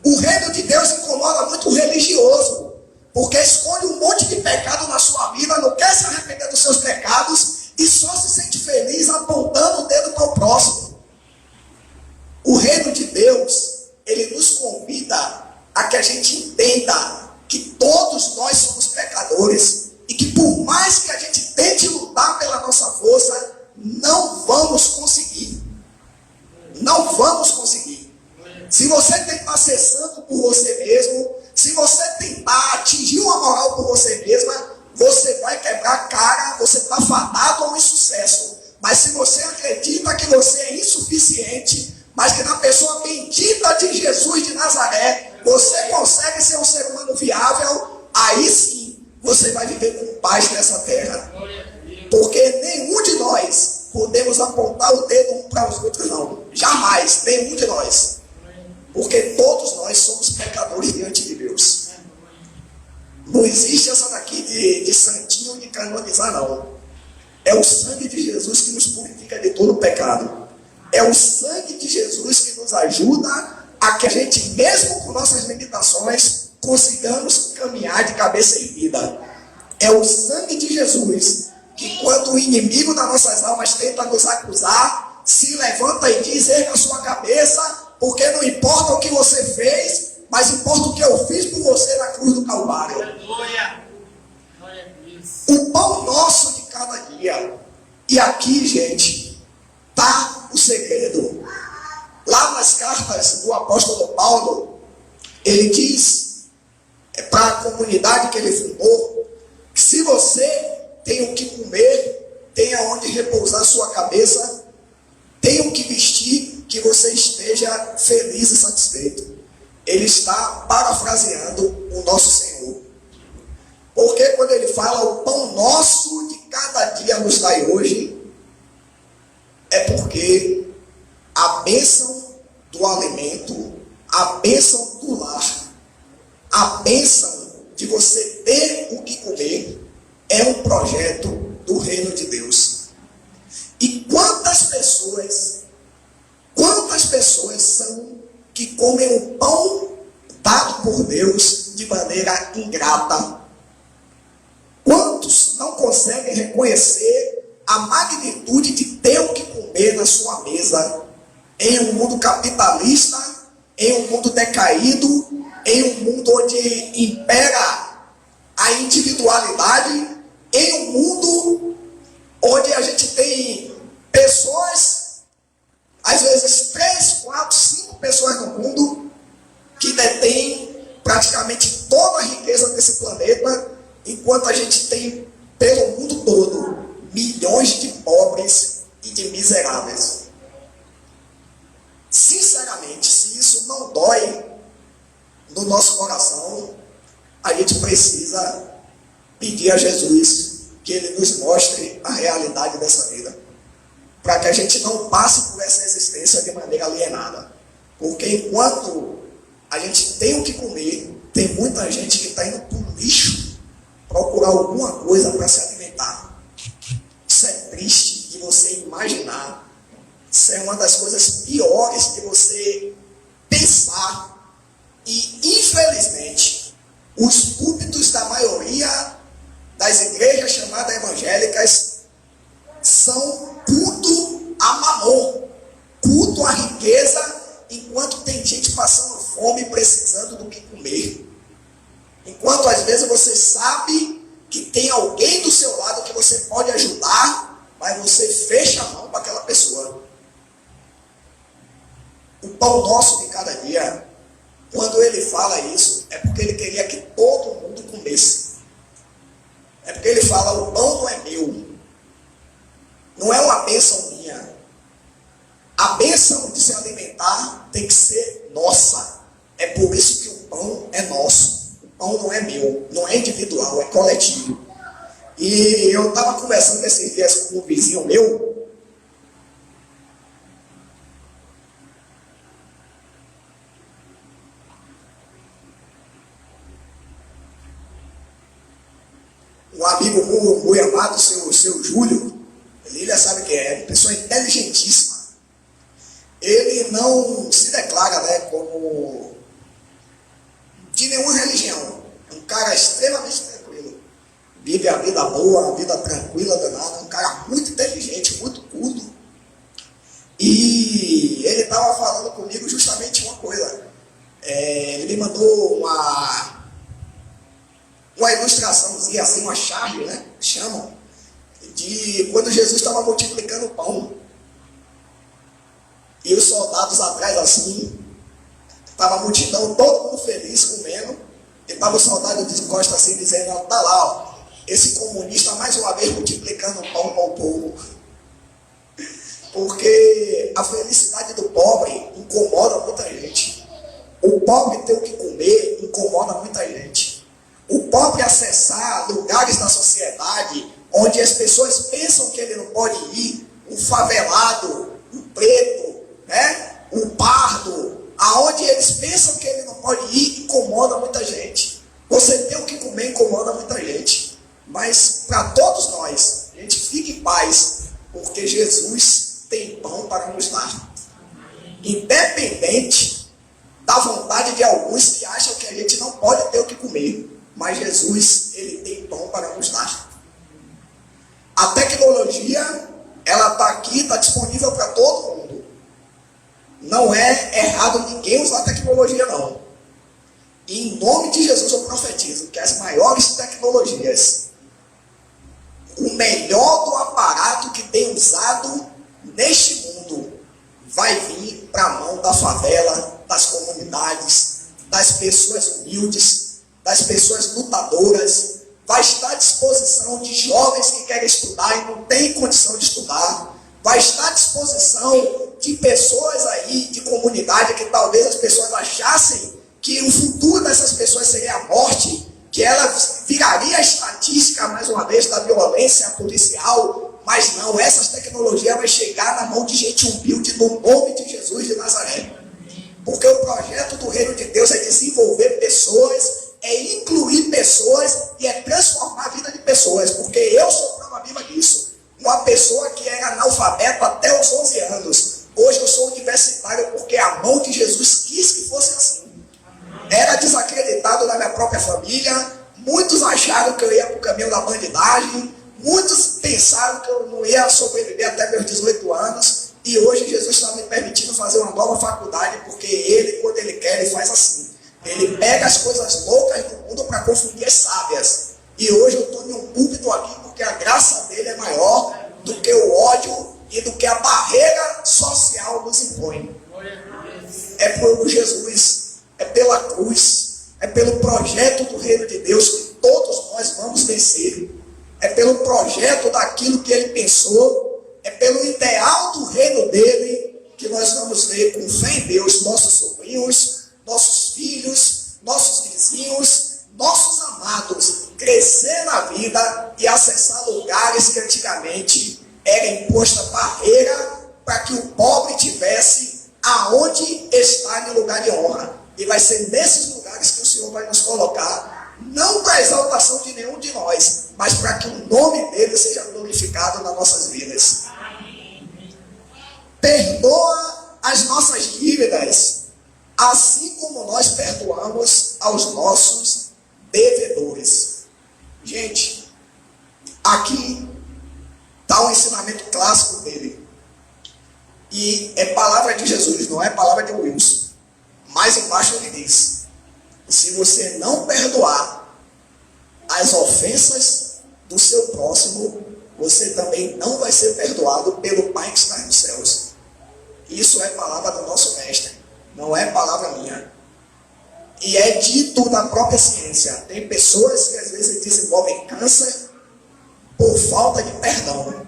O reino de Deus incomoda muito o religioso, porque escolhe um monte de pecado na sua vida, não quer se arrepender dos seus pecados e só se sente feliz apontando o dedo para o próximo. O reino de Deus, ele nos convida a que a gente entenda que todos nós somos pecadores e que por mais que a gente tente lutar pela nossa força, não vamos conseguir. Não vamos conseguir. Se você tentar ser santo por você mesmo, se você tentar atingir uma moral por você mesma, quebrar a cara, você está fadado ao insucesso. Mas se você acredita que você é insuficiente, mas que na pessoa bendita de Jesus de Nazaré, você consegue ser um ser humano viável, aí sim você vai viver com paz nessa terra. Porque nenhum de nós podemos apontar o dedo um para os outros, não. Jamais, nenhum de nós. Porque todos nós somos pecadores diante de Deus. Não existe essa daqui de santinho, de canonizar, não. É o sangue de Jesus que nos purifica de todo pecado. É o sangue de Jesus que nos ajuda a que a gente, mesmo com nossas limitações, consigamos caminhar de cabeça erguida. É o sangue de Jesus que, quando o inimigo das nossas almas tenta nos acusar, se levanta e diz: erga a sua cabeça, porque não importa o que você fez, mas importa o que eu fiz por você na cruz do Calvário. O pão nosso de cada dia. E aqui, gente, está o segredo. Lá nas cartas do apóstolo Paulo, ele diz para a comunidade que ele fundou, que se você tem o que comer, tenha onde repousar sua cabeça, tenha o que vestir, que você esteja feliz e satisfeito. Ele está parafraseando o nosso Senhor. Porque quando ele fala o pão nosso de cada dia nos dai hoje, é porque a bênção do alimento, a bênção do lar, a bênção de você ter o que comer, é um projeto do reino de Deus. E quantas pessoas são que comem o pão dado por Deus de maneira ingrata? Quantos não conseguem reconhecer a magnitude de ter o que comer na sua mesa em um mundo capitalista, em um mundo decaído, em um mundo onde impera a individualidade, em um mundo onde a gente tem pessoas, às vezes 3, 4, 5 pessoas no mundo que detêm praticamente toda a riqueza desse planeta, enquanto a gente tem pelo mundo todo milhões de pobres e de miseráveis. Sinceramente, se isso não dói no nosso coração, a gente precisa pedir a Jesus que Ele nos mostre a realidade dessa vida, para que a gente não passe por essa existência de maneira alienada. Porque enquanto a gente tem o que comer, tem muita gente que está indo para o lixo procurar alguma coisa para se alimentar. Isso é triste de você imaginar. Isso é uma das coisas piores de você pensar. E, infelizmente, os púlpitos da maioria das igrejas chamadas evangélicas são culto a mamon, culto à riqueza, enquanto tem gente passando fome e precisando do que comer. Enquanto às vezes você sabe que tem alguém do seu lado que você pode ajudar, mas você fecha a mão para aquela pessoa. O pão nosso de cada dia, quando ele fala isso, é porque ele queria que todo mundo comesse. É porque ele fala: o pão não é meu. Não é uma bênção minha. A bênção de se alimentar tem que ser nossa. É por isso que o pão é nosso. O pão não é meu, não é individual, é coletivo. E eu estava conversando esses dias com um vizinho meu. Um amigo muito amado, seu Júlio, ele já sabe quem é, uma pessoa inteligentíssima. Ele não se declara, né, como de nenhuma religião. É um cara extremamente tranquilo. Vive a vida boa, a vida tranquila, danada. Um cara muito inteligente, muito culto. E ele estava falando comigo justamente uma coisa. Ele me mandou uma ilustraçãozinha assim, uma charge, né? Chamam. De quando Jesus estava multiplicando o pão. E os soldados atrás assim, estava a multidão, todo mundo feliz comendo. E estava o soldado de costas assim, dizendo: tá lá, ó, esse comunista mais uma vez multiplicando o pão com o povo. Porque a felicidade do pobre incomoda muita gente. O pobre ter o que comer incomoda muita gente. O pobre acessar lugares da sociedade onde as pessoas pensam que ele não pode ir, o favelado, o preto, né? O pardo, aonde eles pensam que ele não pode ir, incomoda muita gente. Você ter o que comer incomoda muita gente. Mas para todos nós, a gente fique em paz, porque Jesus tem pão para nos dar. Independente da vontade de alguns que acham que a gente não pode ter o que comer, mas Jesus, ele tem pão para nos dar. A tecnologia, ela está aqui, está disponível para todo mundo. Não é errado ninguém usar tecnologia, não. E em nome de Jesus eu profetizo que as maiores tecnologias, o melhor do aparato que tem usado neste mundo, vai vir para a mão da favela, das comunidades, das pessoas humildes, das pessoas lutadoras, vai estar à disposição de jovens que querem estudar e não têm condição de estudar, vai estar à disposição de pessoas aí, de comunidade, que talvez as pessoas achassem que o futuro dessas pessoas seria a morte, que ela viraria a estatística, mais uma vez, da violência policial, mas não, essas tecnologias vão chegar na mão de gente humilde, no nome de Jesus de Nazaré. Porque o projeto do reino de Deus é desenvolver pessoas, é incluir pessoas e é transformar a vida de pessoas, porque eu sou prova viva disso. Uma pessoa que era analfabeto até os 11 anos, hoje eu sou universitário porque a mão de Jesus quis que fosse assim. Era desacreditado na minha própria família, muitos acharam que eu ia para o caminho da bandidagem, muitos pensaram que eu não ia sobreviver até meus 18 anos, e hoje Jesus está me permitindo fazer uma nova faculdade, porque Ele, quando Ele quer, Ele faz assim. Ele pega as coisas loucas do mundo para confundir as sábias. E hoje eu estou em um púlpito aqui porque a graça dele é maior do que o ódio e do que a barreira social nos impõe. É por Jesus, é pela cruz, é pelo projeto do reino de Deus que todos nós vamos vencer. É pelo projeto daquilo que ele pensou, é pelo ideal do reino dele que nós vamos ver com fé em Deus nossos sobrinhos, nossos filhos, nossos vizinhos, nossos amados crescer na vida e acessar lugares que antigamente era imposta barreira para que o pobre tivesse aonde estar em lugar de honra. E vai ser nesses lugares que o Senhor vai nos colocar, não para a exaltação de nenhum de nós, mas para que o nome dele seja glorificado nas nossas vidas. Perdoa as nossas dívidas, assim como nós perdoamos aos nossos devedores. Gente, aqui está um ensinamento clássico dele. E é palavra de Jesus, não é palavra de Wilson. Mais embaixo ele diz: se você não perdoar as ofensas do seu próximo, você também não vai ser perdoado pelo Pai que está nos céus. Isso é palavra do nosso mestre, não é palavra minha. E é dito na própria ciência. Tem pessoas que às vezes desenvolvem câncer por falta de perdão.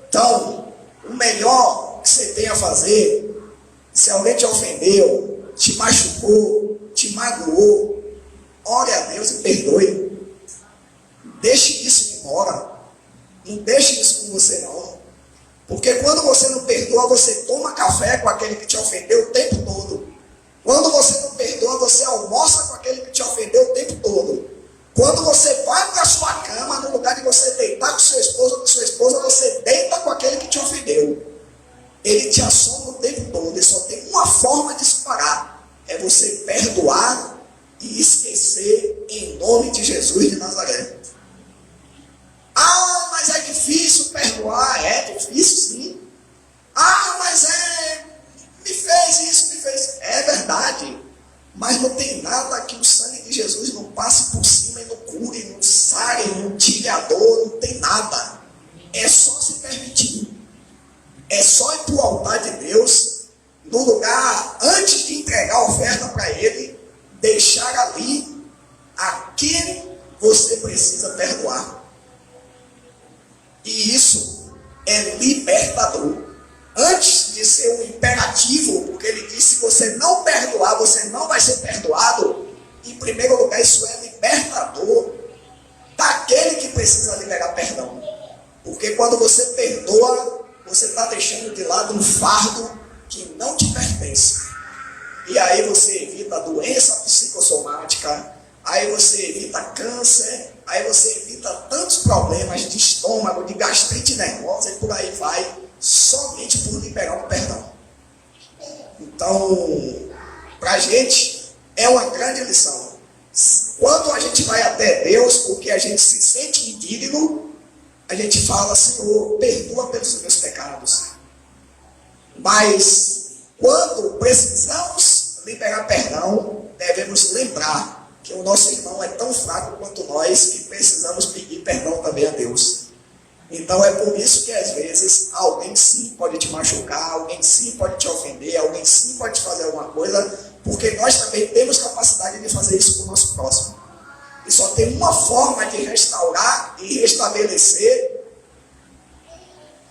Então, o melhor que você tem a fazer, se alguém te ofendeu, te machucou, te magoou, ore a Deus e perdoe. Deixe isso embora. Não deixe isso com você não. Porque quando você não perdoa, você toma café com aquele que te ofendeu o tempo todo. Quando você não perdoa, você almoça com aquele que te ofendeu o tempo todo. Quando você vai para a sua cama, no lugar de você deitar com seu esposo ou com sua esposa, você deita com aquele que te ofendeu. Ele te assombra o tempo todo. E só tem uma forma de se parar. É você perdoar e esquecer em nome de Jesus de Nazaré. Ah, mas é difícil perdoar. É difícil sim. Ah, mas me fez isso, me fez. É verdade. Mas não tem nada que o sangue de Jesus não passe por cima e não cure, não sare, não tire a dor, não tem nada. É só se permitir. É só ir para o altar de Deus, no lugar, antes de entregar a oferta para Ele, deixar ali aquele você precisa perdoar. E isso é libertador. Antes de ser um imperativo, porque ele diz: se você não perdoar, você não vai ser perdoado. Em primeiro lugar, isso é libertador daquele que precisa liberar perdão. Porque quando você perdoa, você está deixando de lado um fardo que não te pertence. E aí você evita doença psicossomática, aí você evita câncer, aí você evita tantos problemas de estômago, de gastrite nervosa e por aí vai, somente por liberar um perdão. Então, para a gente, é uma grande lição. Quando a gente vai até Deus, porque a gente se sente indigno, a gente fala: Senhor, perdoa pelos meus pecados. Mas, quando precisamos liberar perdão, devemos lembrar que o nosso irmão é tão fraco quanto nós, que precisamos pedir perdão também a Deus. Então é por isso que às vezes alguém sim pode te machucar, alguém sim pode te ofender, alguém sim pode te fazer alguma coisa, porque nós também temos capacidade de fazer isso com o nosso próximo. E só tem uma forma de restaurar e restabelecer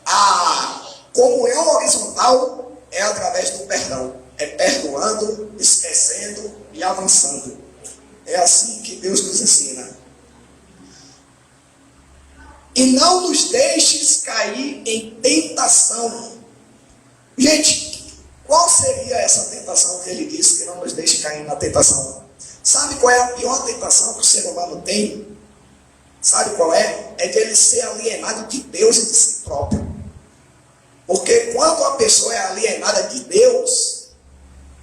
a comunhão horizontal, é através do perdão. É perdoando, esquecendo e avançando. É assim que Deus nos ensina. E não nos deixes cair em tentação. Gente, qual seria essa tentação que ele disse que não nos deixe cair na tentação? Sabe qual é a pior tentação que o ser humano tem? Sabe qual é? É de ele ser alienado de Deus e de si próprio. Porque quando a pessoa é alienada de Deus,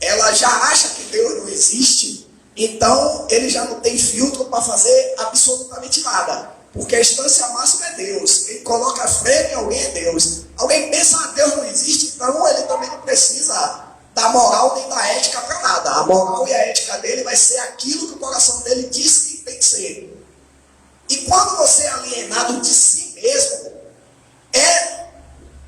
ela já acha que Deus não existe, então ele já não tem filtro para fazer absolutamente nada. Porque a instância máxima é Deus. Quem coloca a frente em alguém é Deus. Alguém pensa: Deus não existe, então ele também não precisa da moral nem da ética para nada. A moral e a ética dele vai ser aquilo que o coração dele diz que tem que ser. E quando você é alienado de si mesmo, é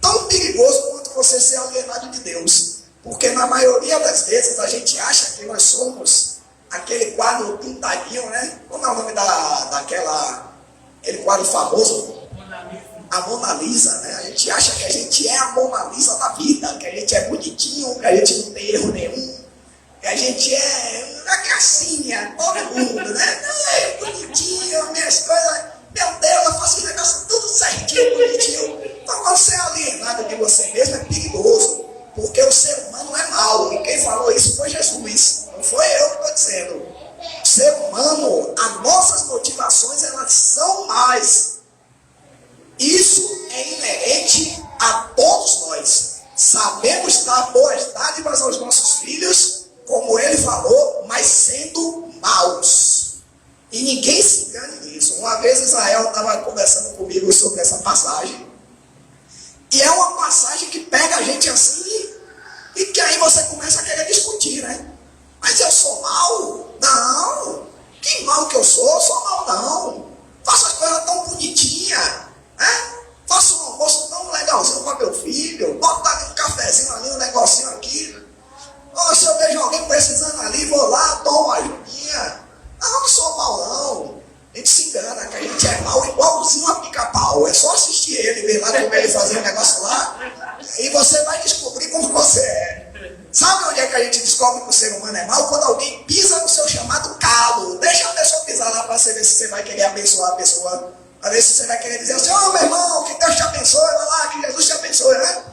tão perigoso quanto você ser alienado de Deus. Porque na maioria das vezes a gente acha que nós somos aquele quadro pintadinho, né? Como é o nome aquele quadro famoso? A Mona Lisa, né? A gente acha que a gente é a Mona Lisa da vida, que a gente é bonitinho, que a gente não tem erro nenhum, que a gente é uma gracinha, todo mundo, né? É bonitinho, minhas coisas, meu Deus, eu faço o negócio tudo certinho, bonitinho. Então, quando você é alienado de você mesmo, é perigoso, porque o ser humano é mau, e quem falou isso foi Jesus, não foi eu que estou dizendo. O ser humano, as nossas motivações, elas são más. Isso é inerente a todos nós. Sabemos dar boas dádivas aos nossos filhos, como ele falou, mas sendo maus. E ninguém se engane nisso. Uma vez Israel estava conversando comigo sobre essa passagem. E é uma passagem que pega a gente assim, e que aí você começa a querer discutir, né? Mas eu sou mau? Não. Que mal que eu sou? Sou mau não. Faço as coisas tão bonitinhas, né? Faço um almoço tão legalzinho para meu filho, boto ali um cafezinho ali, um negocinho aqui. Ou se eu vejo alguém precisando ali, vou lá, dou uma ajudinha. Não sou mau não. A gente se engana que a gente é mau igualzinho a pica-pau. É só assistir ele, ver lá como ele fazia um negócio lá, e você vai descobrir como você é. Sabe onde é que a gente descobre que o ser humano é mau? Quando alguém pisa no seu chamado calo. Deixa a pessoa pisar lá para você ver se você vai querer abençoar a pessoa. Para ver se você vai querer dizer assim: ô meu irmão, que Deus te abençoe, vai lá, que Jesus te abençoe, né?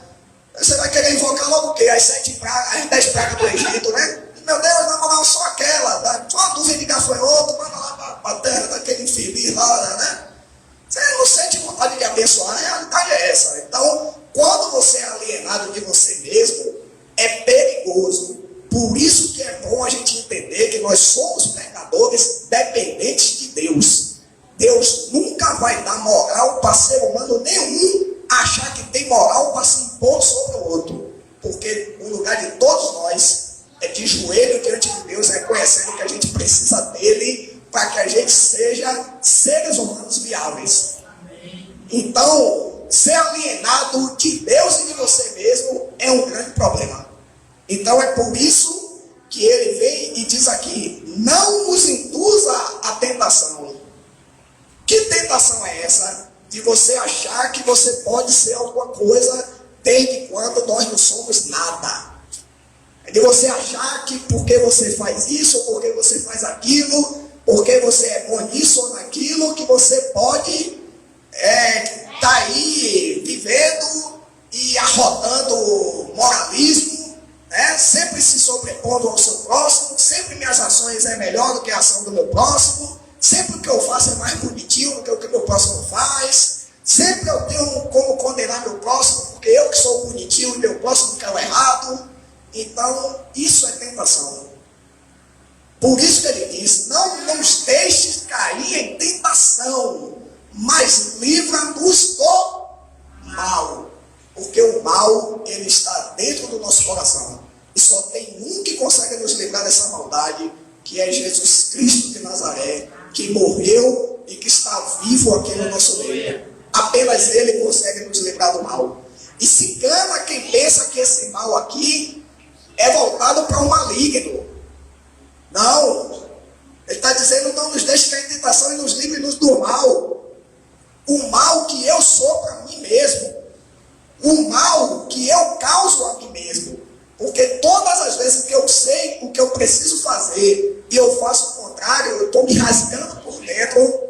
Você vai querer invocar logo o quê? As 7 pragas, as 10 pragas do Egito, né? Meu Deus, na moral, só aquela, tá? Só uma dúvida de gafanhoto, manda lá para a terra daquele infeliz lá, né? Você não sente vontade de abençoar, a realidade é essa. Então, quando você é alienado de você mesmo, é perigoso. Por isso que é bom a gente entender que nós somos pecadores dependentes de Deus. Deus nunca vai dar moral para ser humano nenhum achar que tem moral para se impor sobre o outro. Porque o lugar de todos nós é de joelho diante de Deus, reconhecendo que a gente precisa dele para que a gente seja seres humanos viáveis. Então, ser alienado de Deus e de você mesmo é um grande problema. Então é por isso que ele vem e diz aqui: não nos induza a tentação. promessa de você achar que você pode ser alguma coisa desde quando nós não somos nada. É de você achar que porque você faz isso, porque você faz aquilo, porque você é bom nisso ou naquilo, que você pode tá aí vivendo e arrotando moralismo, né? Sempre se sobrepondo ao seu próximo, sempre minhas ações é melhor do que a ação do meu próximo, sempre o que eu faço é mais bonitinho do que o que meu próximo faz, sempre eu tenho como condenar meu próximo, porque eu que sou bonitinho e meu próximo que é o errado. Então, isso é tentação. Por isso que ele diz, não nos deixes cair em tentação, mas livra-nos do mal. Porque o mal, ele está dentro do nosso coração. E só tem um que consegue nos livrar dessa maldade, que é Jesus Cristo de Nazaré, que morreu e que está vivo aqui no nosso meio. Apenas ele consegue nos livrar do mal. E se engana quem pensa que esse mal aqui é voltado para o maligno. Não. Ele está dizendo, não nos deixe cair em tentação e nos livre-nos do mal. O mal que eu sou para mim mesmo. O mal que eu causo a mim mesmo. Porque todas as vezes que eu sei o que eu preciso fazer e eu faço o contrário, eu estou me rasgando por dentro,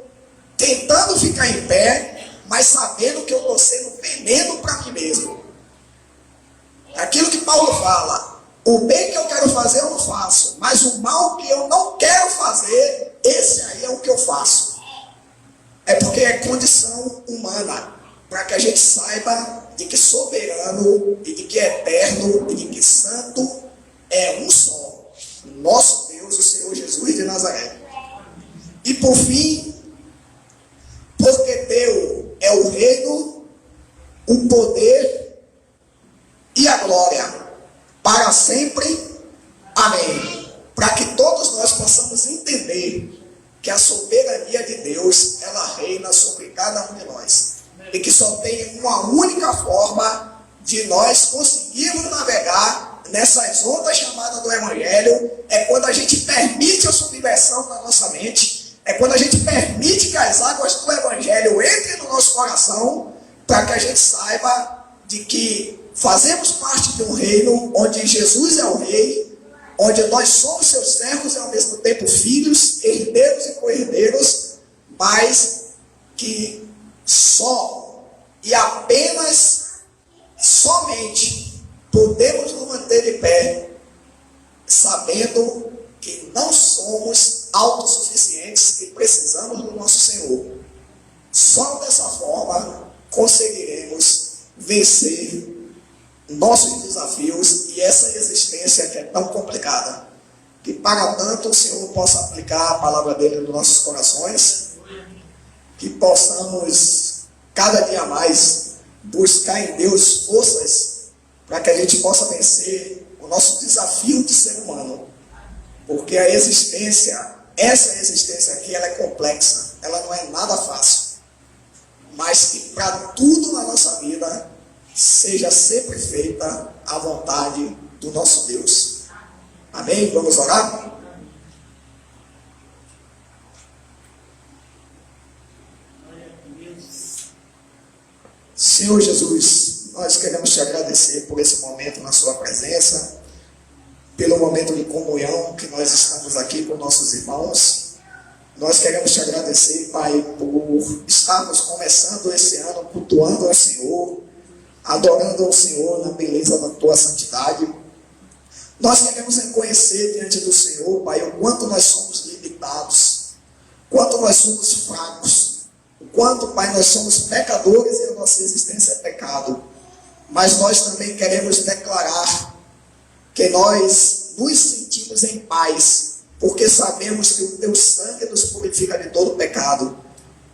tentando ficar em pé, mas sabendo que eu estou sendo veneno para mim mesmo. Aquilo que Paulo fala. O bem que eu quero fazer eu não faço, mas o mal que eu não quero fazer, esse aí é o que eu faço. É porque é condição humana, para que a gente saiba de que soberano, e de que eterno, e de que santo é um só. Nosso Deus, o Senhor Jesus de Nazaré. E por fim, porque teu é o reino, o poder e a glória para sempre. Amém. Para que todos nós possamos entender que a soberania de Deus, ela reina sobre cada um de nós. E que só tem uma única forma de nós conseguirmos navegar nessas ondas chamadas do Evangelho, é quando a gente permite a subversão na nossa mente, é quando a gente permite que as águas do Evangelho entrem no nosso coração, para que a gente saiba de que fazemos parte de um reino onde Jesus é o rei, onde nós somos seus servos e ao mesmo tempo filhos, herdeiros e co-herdeiros, mas que só e apenas, somente, podemos nos manter de pé, sabendo que não somos autossuficientes e precisamos do nosso Senhor. Só dessa forma conseguiremos vencer nossos desafios e essa existência que é tão complicada. Que para tanto o Senhor possa aplicar a palavra dele nos nossos corações, que possamos cada dia mais buscar em Deus forças para que a gente possa vencer o nosso desafio de ser humano. Porque a existência, essa existência aqui, ela é complexa, ela não é nada fácil. Mas que para tudo na nossa vida seja sempre feita a vontade do nosso Deus. Amém? Vamos orar? Senhor Jesus, nós queremos te agradecer por esse momento na sua presença, pelo momento de comunhão que nós estamos aqui com nossos irmãos. Nós queremos te agradecer, Pai, por estarmos começando esse ano cultuando ao Senhor, adorando ao Senhor na beleza da tua santidade. Nós queremos reconhecer diante do Senhor, Pai, o quanto nós somos limitados, o quanto nós somos fracos, o quanto, Pai, nós somos pecadores e a nossa existência é pecado. Mas nós também queremos declarar que nós nos sentimos em paz, porque sabemos que o teu sangue nos purifica de todo pecado,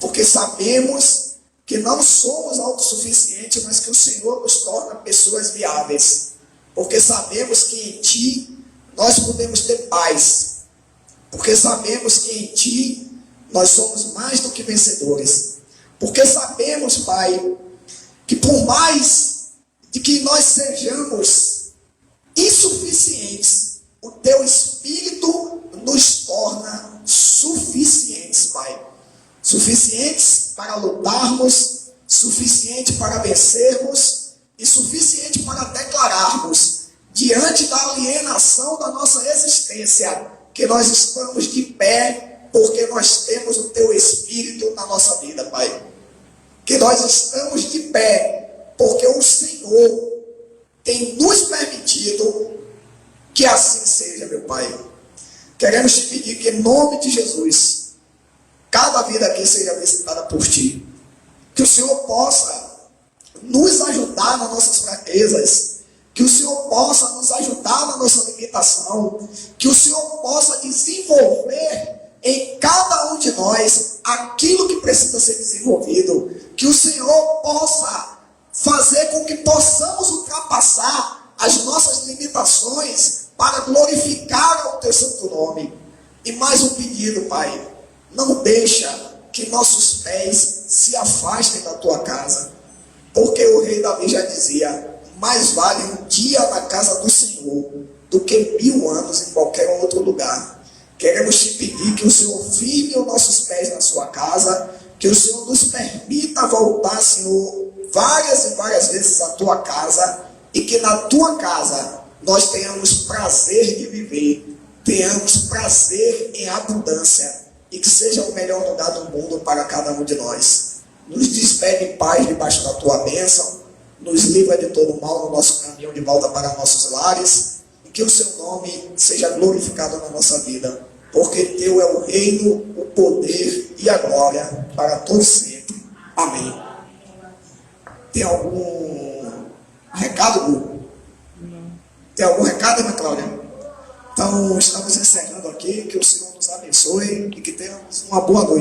porque sabemos que não somos autossuficientes, mas que o Senhor nos torna pessoas viáveis, porque sabemos que em Ti nós podemos ter paz, porque sabemos que em Ti nós somos mais do que vencedores, porque sabemos, Pai, que por mais de que nós sejamos insuficientes, o Teu Espírito nos torna suficientes, Pai. suficientes para lutarmos, suficiente para vencermos e suficiente para declararmos diante da alienação da nossa existência que nós estamos de pé porque nós temos o Teu Espírito na nossa vida, Pai. Que nós estamos de pé porque o Senhor tem nos permitido que assim seja, meu Pai. Queremos te pedir que, em nome de Jesus, cada vida aqui seja visitada por Ti. Que o Senhor possa nos ajudar nas nossas fraquezas. Que o Senhor possa nos ajudar na nossa limitação. Que o Senhor possa desenvolver em cada um de nós aquilo que precisa ser desenvolvido. Que o Senhor possa fazer com que possamos ultrapassar as nossas limitações para glorificar o Teu santo nome. E mais um pedido, Pai. Não deixa que nossos pés se afastem da Tua casa. Porque o rei Davi já dizia: mais vale um dia na casa do Senhor do que 1000 anos em qualquer outro lugar. Queremos te pedir que o Senhor firme os nossos pés na sua casa, que o Senhor nos permita voltar, Senhor, várias e várias vezes à tua casa, e que na tua casa nós tenhamos prazer de viver, tenhamos prazer em abundância, e que seja o melhor lugar do mundo para cada um de nós. Nos despede em paz debaixo da tua bênção, nos livra de todo mal no nosso caminho de volta para nossos lares, e que o seu nome seja glorificado na nossa vida, porque teu é o reino, o poder e a glória para todos sempre. Amém. Tem algum recado, Gu? Tem algum recado, Ana Cláudia? Então, estamos encerrando aqui. Que o Senhor nos abençoe e que tenhamos uma boa noite.